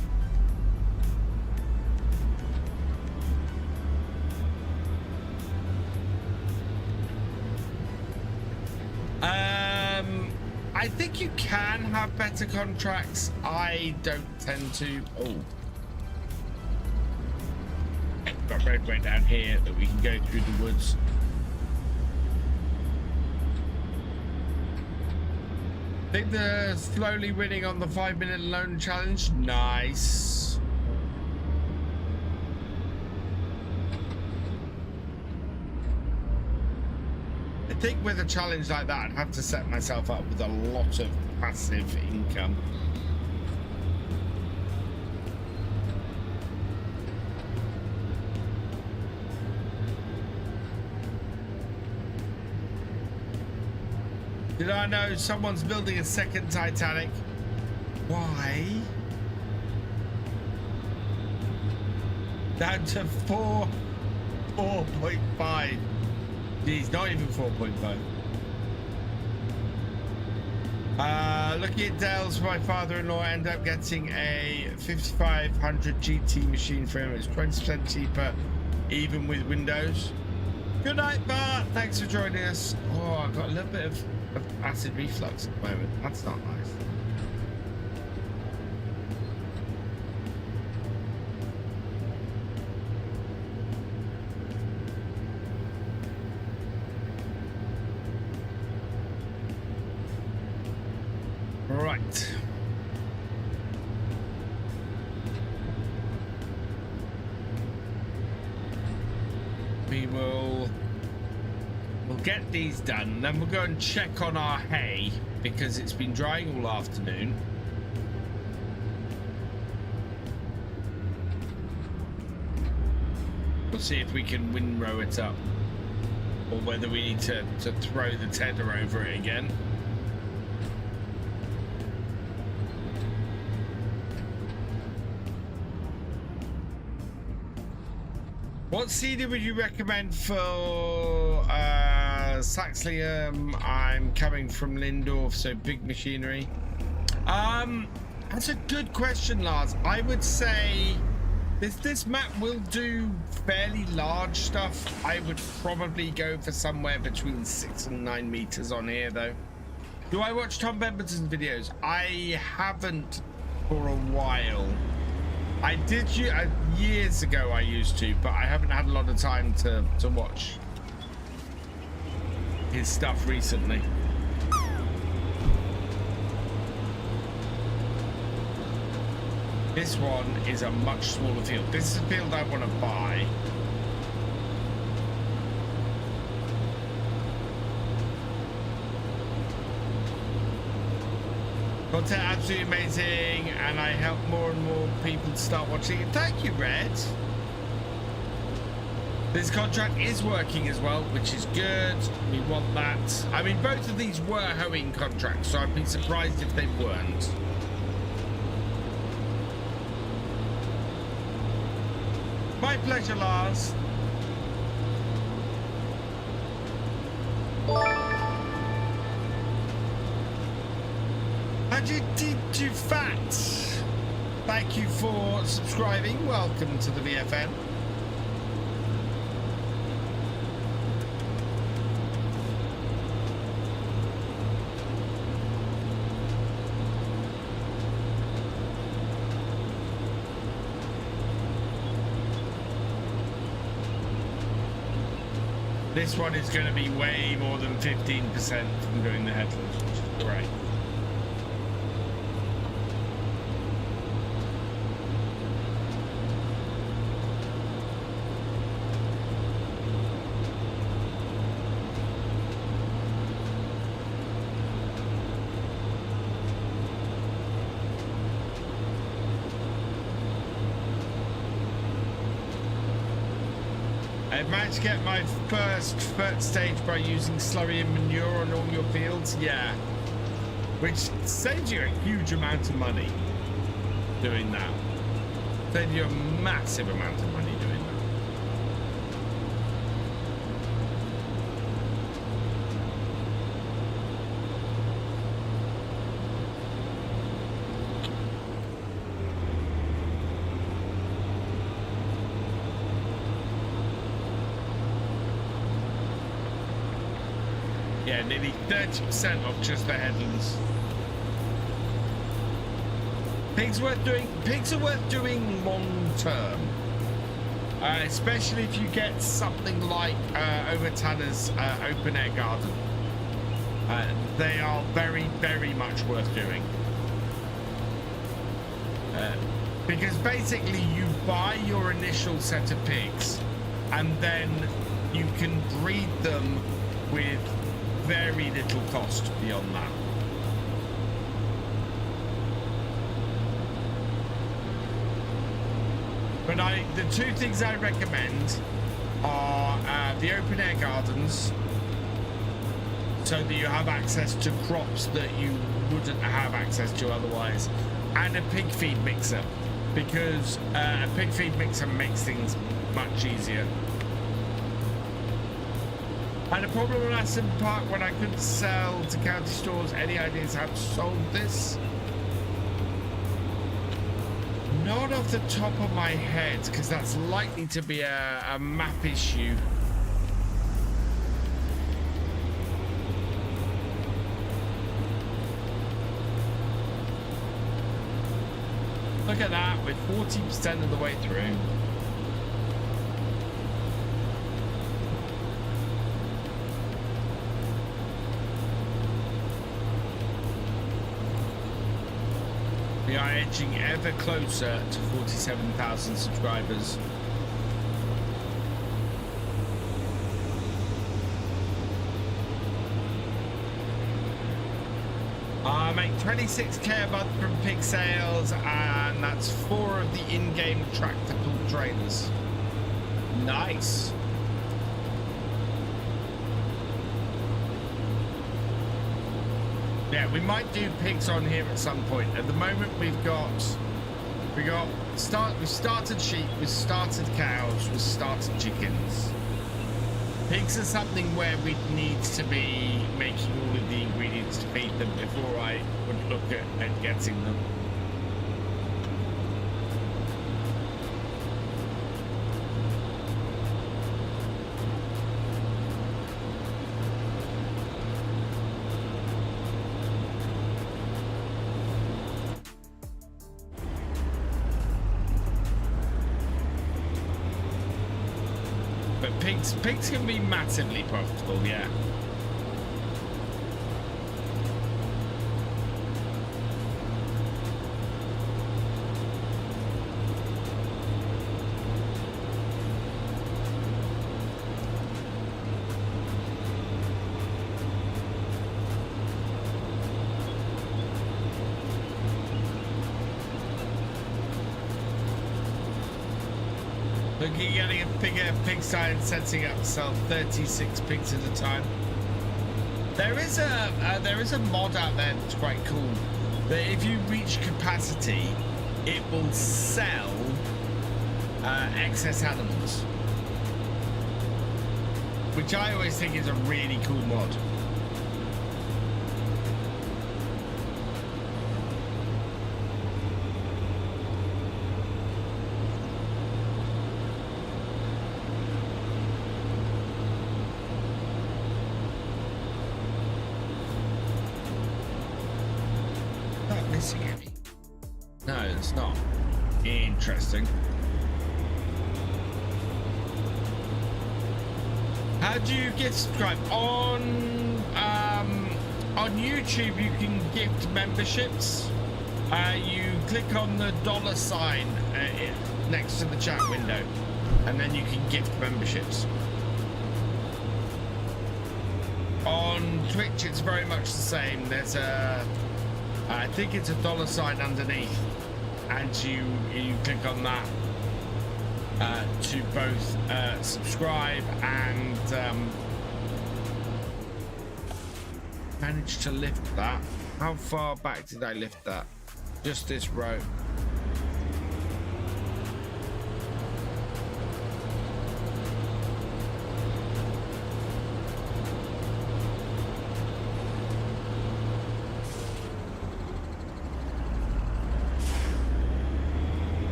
I think you can have better contracts. I don't tend to. Oh, got a roadway down here that we can go through the woods. I think they're slowly winning on the 5-minute loan challenge. Nice. I think with a challenge like that, I'd have to set myself up with a lot of passive income. Did I know someone's building a second Titanic? Why? Down to 4.5. Geez, not even 4.5. Looking at Dells, my father-in-law ended up getting a 5500 GT machine for him. It's 20% cheaper, even with Windows. Good night, Bart. Thanks for joining us. Oh, I've got a little bit of acid reflux at the moment. That's not nice. we'll get these done. Then we'll go and check on our hay because it's been drying all afternoon. We'll see if we can windrow it up, or whether we need to throw the tether over it again. What seeder would you recommend for Saxlingham? I'm coming from Lindorf, so big machinery. That's a good question, Lars. I would say this map will do fairly large stuff. I would probably go for somewhere between 6 and 9 meters on here, though. Do I watch Tom Pemberton's videos? I haven't for a while. I did years ago. I used to, but I haven't had a lot of time to watch his stuff recently. This one is a much smaller field. This is a field I want to buy. Content absolutely amazing, and I help more and more people to start watching it. Thank you, Red. This contract is working as well, which is good. We want that. I mean, both of these were hoeing contracts, so I'd be surprised if they weren't. My pleasure, Lars. Too fat. Thank you for subscribing. Welcome to the VFN. This one is going to be way more than 15% from doing the headlands, which is great. I've managed to get my first stage by using slurry and manure on all your fields. Yeah, which saves you a huge amount of money doing that. Saves you a massive amount of money doing that. Yeah, nearly 30% of just the headlands. Pigs are worth doing long term, especially if you get something like over Tanner's open air garden. They are very, very much worth doing. Because basically you buy your initial set of pigs and then you can breed them with very little cost beyond that. But the two things I recommend are the open air gardens, so that you have access to crops that you wouldn't have access to otherwise, and a pig feed mixer, because a pig feed mixer makes things much easier. I had a problem in Aston Park when I couldn't sell to county stores. Any ideas how to solve this? Not off the top of my head, because that's likely to be a map issue. Look at that, we're 40% of the way through. We are edging ever closer to 47,000 subscribers. make 26k a month from pig sales, and that's 4 of the in-game tractor pull trailers. Nice. Yeah, we might do pigs on here at some point. At the moment, we've started sheep, we've started cows, we've started chickens. Pigs are something where we need to be making all of the ingredients to feed them before I would look at getting them. Pigs can be massively profitable, yeah. Looking at getting a bigger pigsty and setting up to sell 36 pigs at a time. There is a mod out there that's quite cool. That if you reach capacity, it will sell excess animals, which I always think is a really cool mod. No, it's not. Interesting. How do you get subscribed? On YouTube, you can gift memberships. You click on the $sign next to the chat window, and then you can gift memberships. On Twitch, it's very much the same. There's a I think it's a $sign underneath, and you click on that to both subscribe and manage to lift that. How far back did I lift that? Just this row.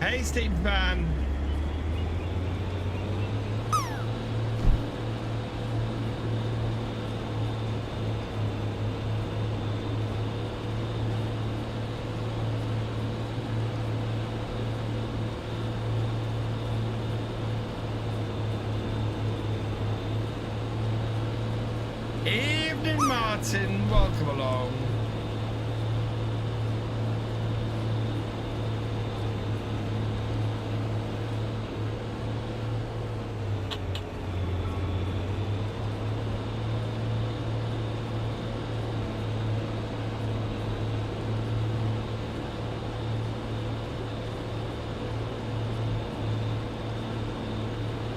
Hey, Steve Van. Evening, Martin. Welcome along.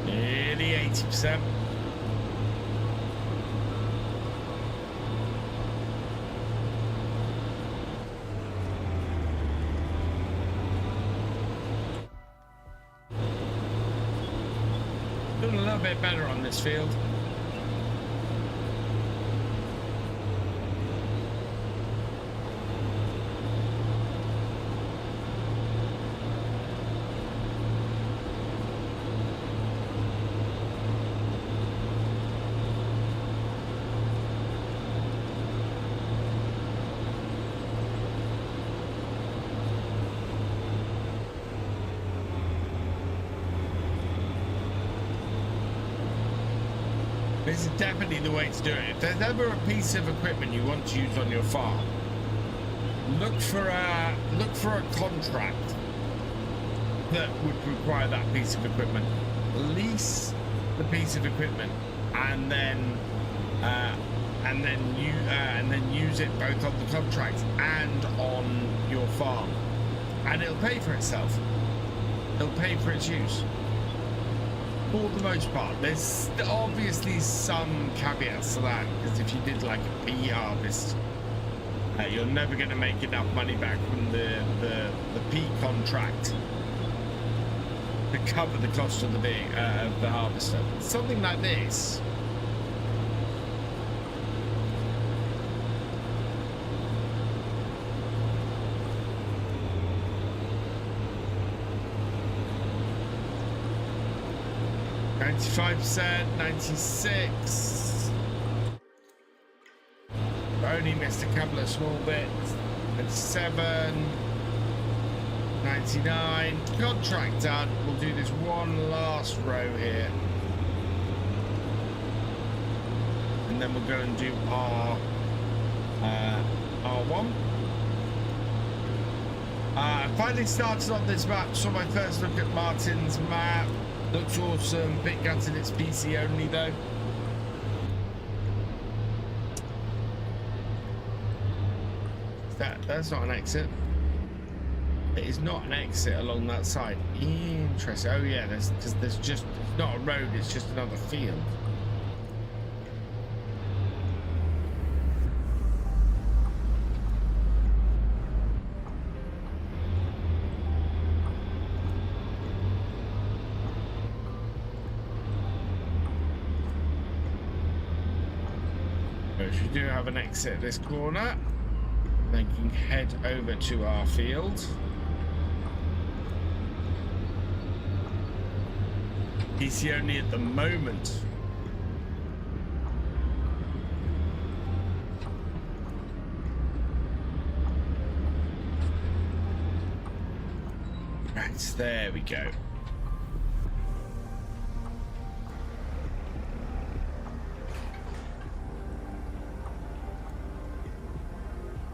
Nearly 80%. Doing a little bit better on this field. This is definitely the way to do it. If there's ever a piece of equipment you want to use on your farm, look for a contract that would require that piece of equipment. Lease the piece of equipment, and then and then use it both on the contract and on your farm, and it'll pay for itself. It'll pay for its use for the most part. There's obviously some caveats to that, because if you did like a pea harvest, you're never going to make enough money back from the pea contract to cover the cost of the harvester. Something like this. %, 96. Only missed a couple of small bits. 97, 99. Contract done. We'll do this one last row here, and then we'll go and do our R1. I finally started on this map. Saw my first look at Martin's map. Looks awesome. Bit gutted it's PC only though. That's not an exit. It is not an exit along that side. Interesting. Oh yeah, there's just, it's not a road, it's just another field. So we do have an exit at this corner. Then can head over to our field. PC only at the moment. Right, there we go.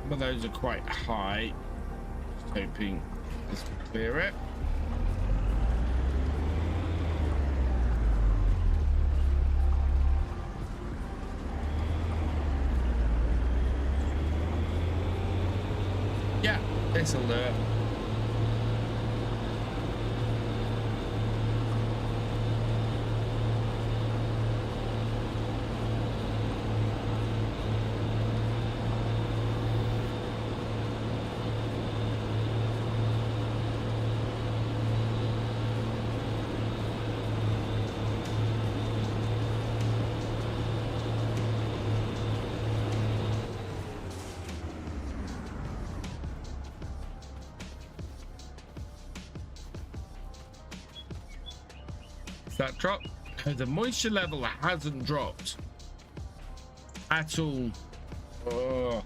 Some of those are quite high. Just hoping this will clear it. Yeah, this'll do it. That drop, the moisture level hasn't dropped at all. Oh,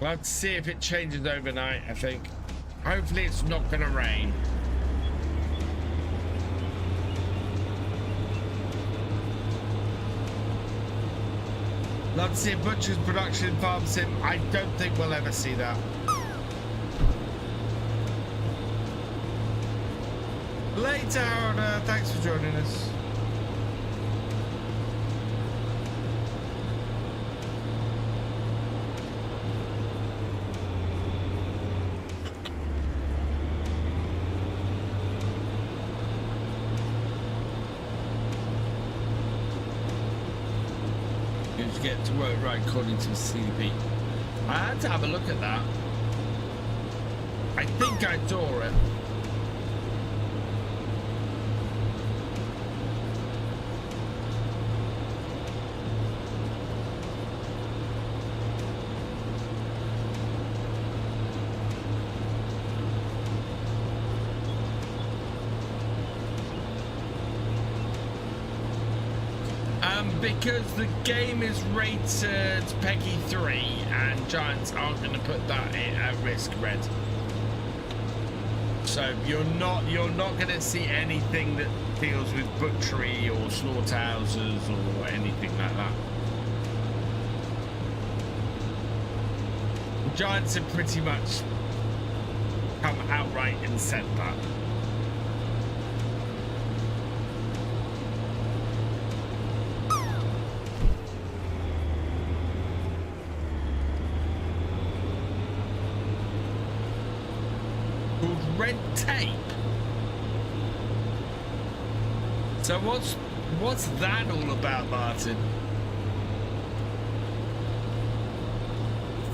we'll have to see if it changes overnight. I think hopefully it's not going to rain. Love to see a butcher's production farm sim. I don't think we'll ever see that. Later, Haraldur, thanks for joining us. Just get to work right according to the CDP. I had to have a look at that. I think I saw it. Because the game is rated Peggy 3 and Giants aren't going to put that at risk, Red. So you're not going to see anything that deals with butchery or slaughterhouses or anything like that. Giants have pretty much come outright and said that. red tape. So what's that all about, Martin?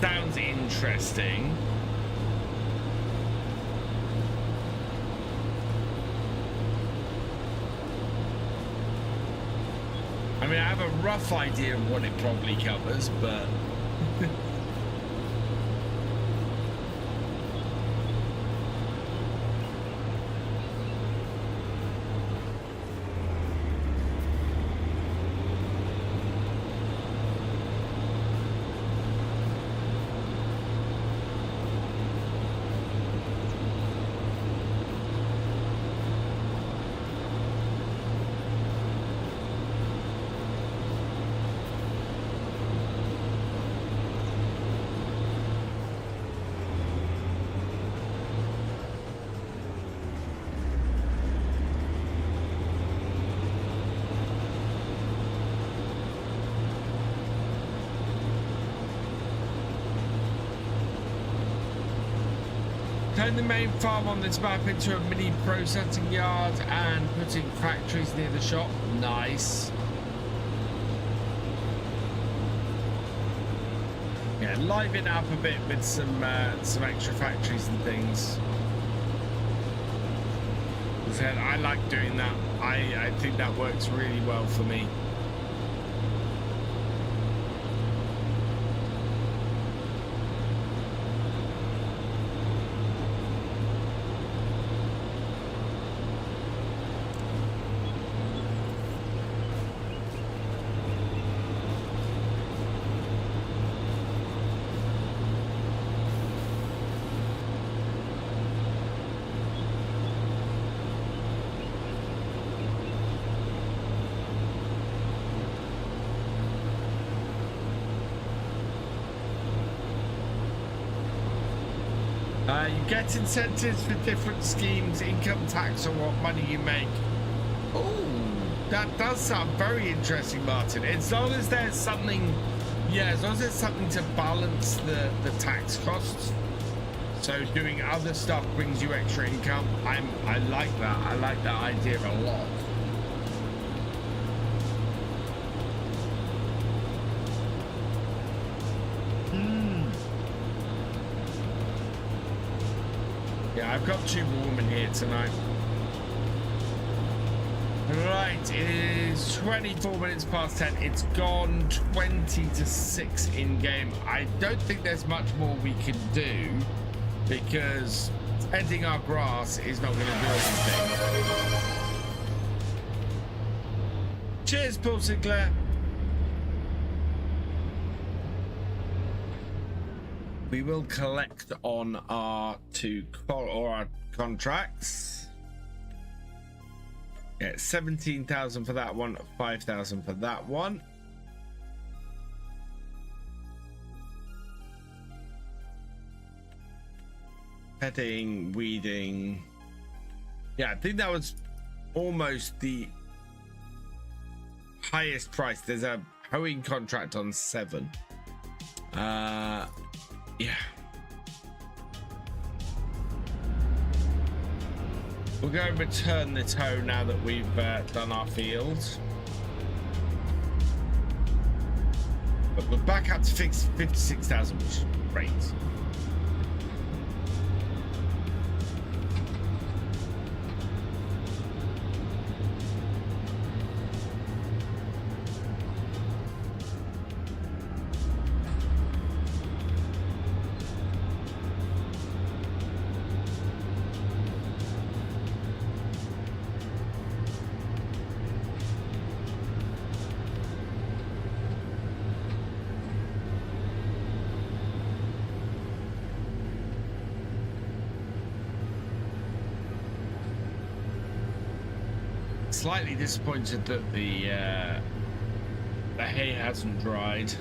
Sounds interesting. I mean, I have a rough idea of what it probably covers, but turn the main farm on this map into a mini processing yard and putting factories near the shop. Nice. Yeah, liven up a bit with some extra factories and things. As I said, I like doing that. I think that works really well for me. You get incentives for different schemes, income tax on what money you make. Oh, that does sound very interesting, Martin. As long as there's something, yeah, as long as there's something to balance the tax costs. So doing other stuff brings you extra income. I like that. I like that idea a lot. Yeah, I've got 2 more women here tonight. Right, it is 24 minutes past 10. It's gone 20 to 6 in game. I don't think there's much more we can do because ending our grass is not going to do anything. Cheers, Paul Sinclair. We will collect on our our contracts. Yeah, 17,000 for that one, 5,000 for that one. Petting, weeding. Yeah, I think that was almost the highest price. There's a hoeing contract on 7. Yeah. We'll go and return this hoe now that we've done our field. But we're back up to 56,000, which is great. Slightly disappointed that the hay hasn't dried.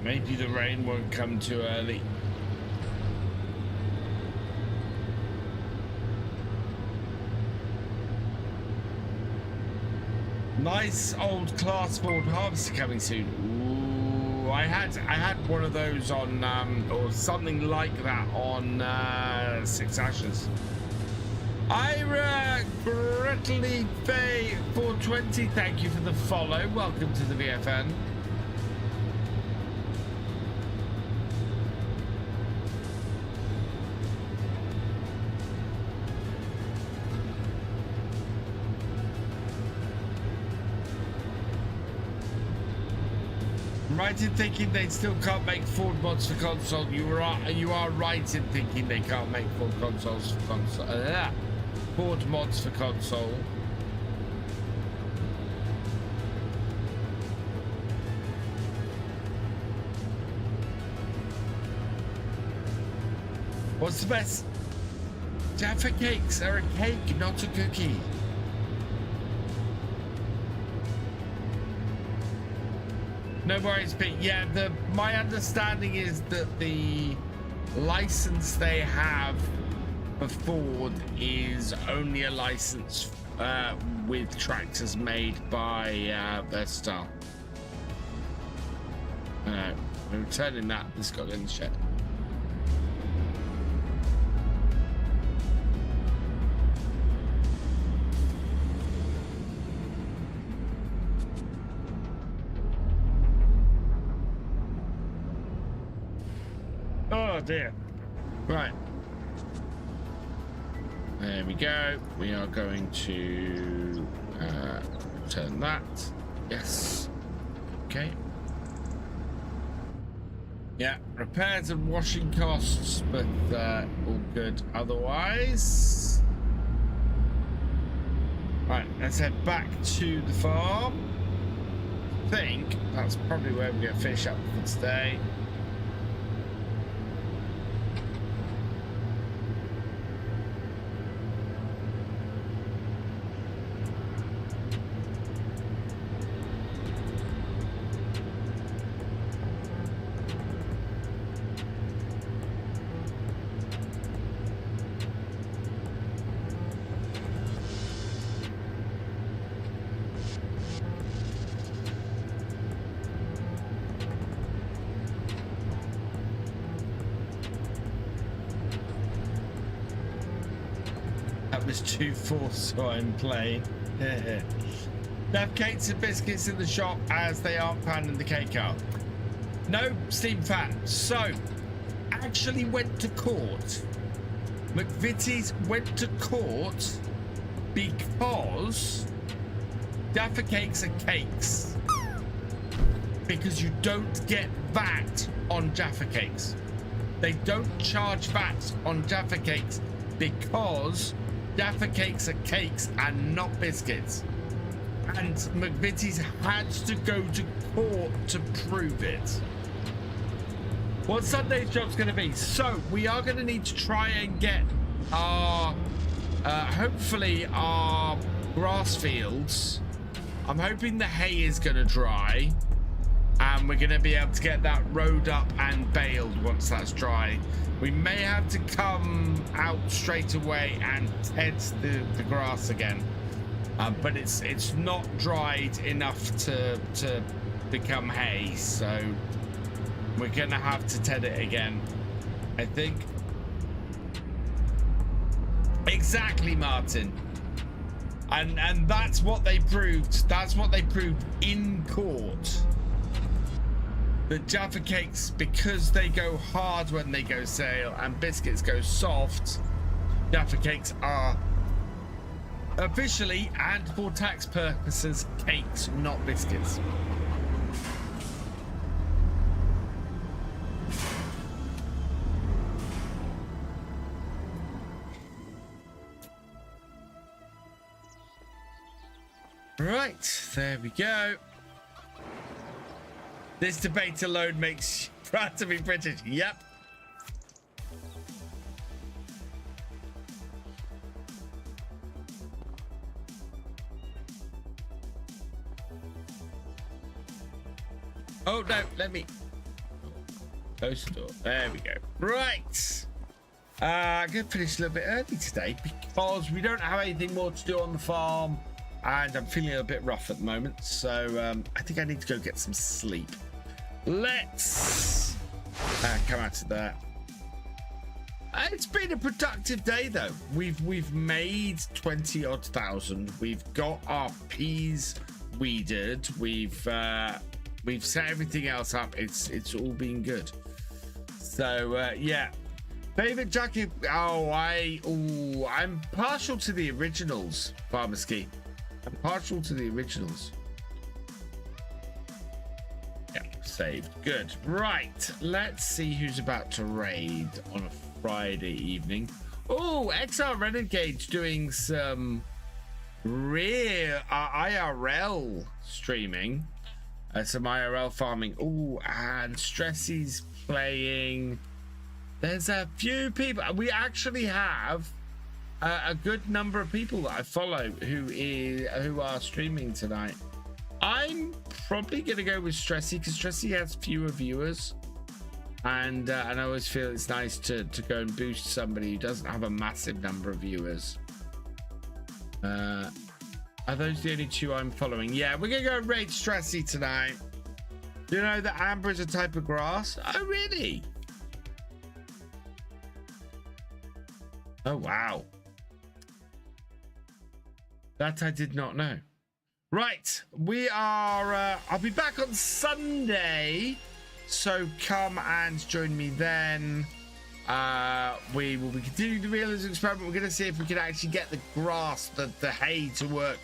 Maybe the rain won't come too early. Nice old class board harvester coming soon. Ooh, I had one of those on or something like that on 6 Ashes. Ira Gretley Bay 420, thank you for the follow. Welcome to the VFN. Right in thinking they still can't make full mods for console. You are right in thinking they can't make full consoles for console. Board mods for console. What's the best? Jaffa cakes are a cake, not a cookie. No worries, Pete. Yeah, my understanding is that the license they have for Ford is only a license with tractors made by Verstar. We're returning that. This got in the shed. Oh dear. Right. There we go. We are going to turn that. Yes. Okay. Yeah, repairs and washing costs, but all good otherwise. Right, let's head back to the farm. I think that's probably where we're going to finish up for today. Was 2-4, so I'm playing. They have cakes and biscuits in the shop as they aren't panning the cake up. No, Steam fan. So, actually went to court. McVitie's went to court because Jaffa cakes are cakes. Because you don't get VAT on Jaffa cakes. They don't charge VAT on Jaffa cakes because Jaffa cakes are cakes and not biscuits. And McVitie's had to go to court to prove it. What Sunday's job's going to be? So we are going to need to try and get our, hopefully our grass fields. I'm hoping the hay is going to dry. And we're going to be able to get that road up and baled once that's dry. We may have to come out straight away and head the grass again. But it's not dried enough to become hay. So we're going to have to ted it again, I think. Exactly, Martin. And that's what they proved. That's what they proved in court. The Jaffa cakes, because they go hard when they go stale and biscuits go soft, Jaffa cakes are officially and for tax purposes cakes, not biscuits. Right, there we go. This debate alone makes you proud to be British. Yep. Oh no, let me close the door. There we go. Right. I'm gonna finish a little bit early today because we don't have anything more to do on the farm and I'm feeling a bit rough at the moment, so I think I need to go get some sleep. Let's come out of there. It's been a productive day though. We've made 20 odd thousand. We've got our peas weeded. We've set everything else up. It's all been good. So yeah. Favorite jacket? I'm partial to the originals, Farmerski. I'm partial to the originals. Yeah, saved. Good. Right. Let's see who's about to raid on a Friday evening. Oh, XR Renegade's doing some real IRL streaming. Some IRL farming. Oh, and Stressy's playing. There's a few people. We actually have a good number of people that I follow who are streaming tonight. I'm probably gonna go with Stressy because Stressy has fewer viewers, and I always feel it's nice to go and boost somebody who doesn't have a massive number of viewers. Are those the only two I'm following? Yeah, we're gonna go raid Stressy tonight. You know that amber is a type of grass? Oh really? Oh wow, that I did not know. Right, we are I'll be back on Sunday, so come and join me then. We will be continuing the realism experiment. We're going to see if we can actually get the grass, the hay to work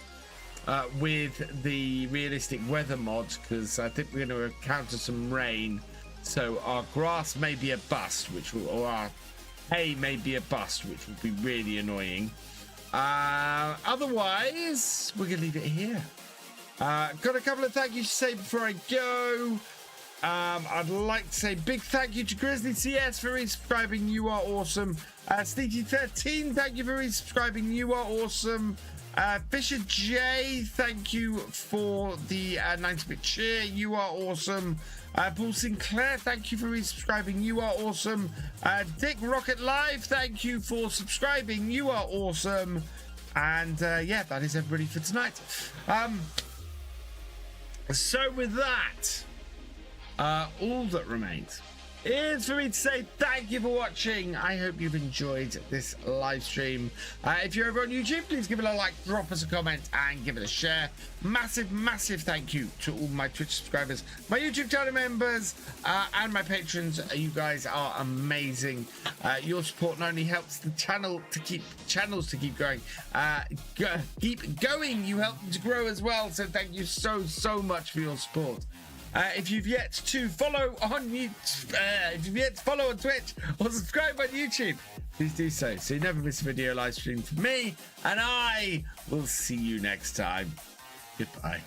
with the realistic weather mods, because I think we're going to encounter some rain, so our grass may be a bust, or our hay may be a bust, which would be really annoying. Otherwise, we're gonna leave it here. Got a couple of thank yous to say before I go. I'd like to say big thank you to Grizzly CS for resubscribing. You are awesome. Sneaky13, thank you for resubscribing. You are awesome. Fisher J, thank you for the 90-bit cheer. You are awesome. Paul Sinclair, thank you for resubscribing. You are awesome. Dick Rocket Live, thank you for subscribing. You are awesome. And yeah, that is everybody for tonight. So with that, all that remains is for me to say thank you for watching. I hope you've enjoyed this live stream. If you're over on YouTube, please give it a like, drop us a comment, and give it a share. Massive thank you to all my Twitch subscribers, my YouTube channel members, and my patrons. You guys are amazing. Your support not only helps the channels to keep going, keep going, you help them to grow as well. So thank you so much for your support. If you've yet to follow on Twitch or subscribe on YouTube, please do so you never miss a video live stream from me, and I will see you next time. Goodbye.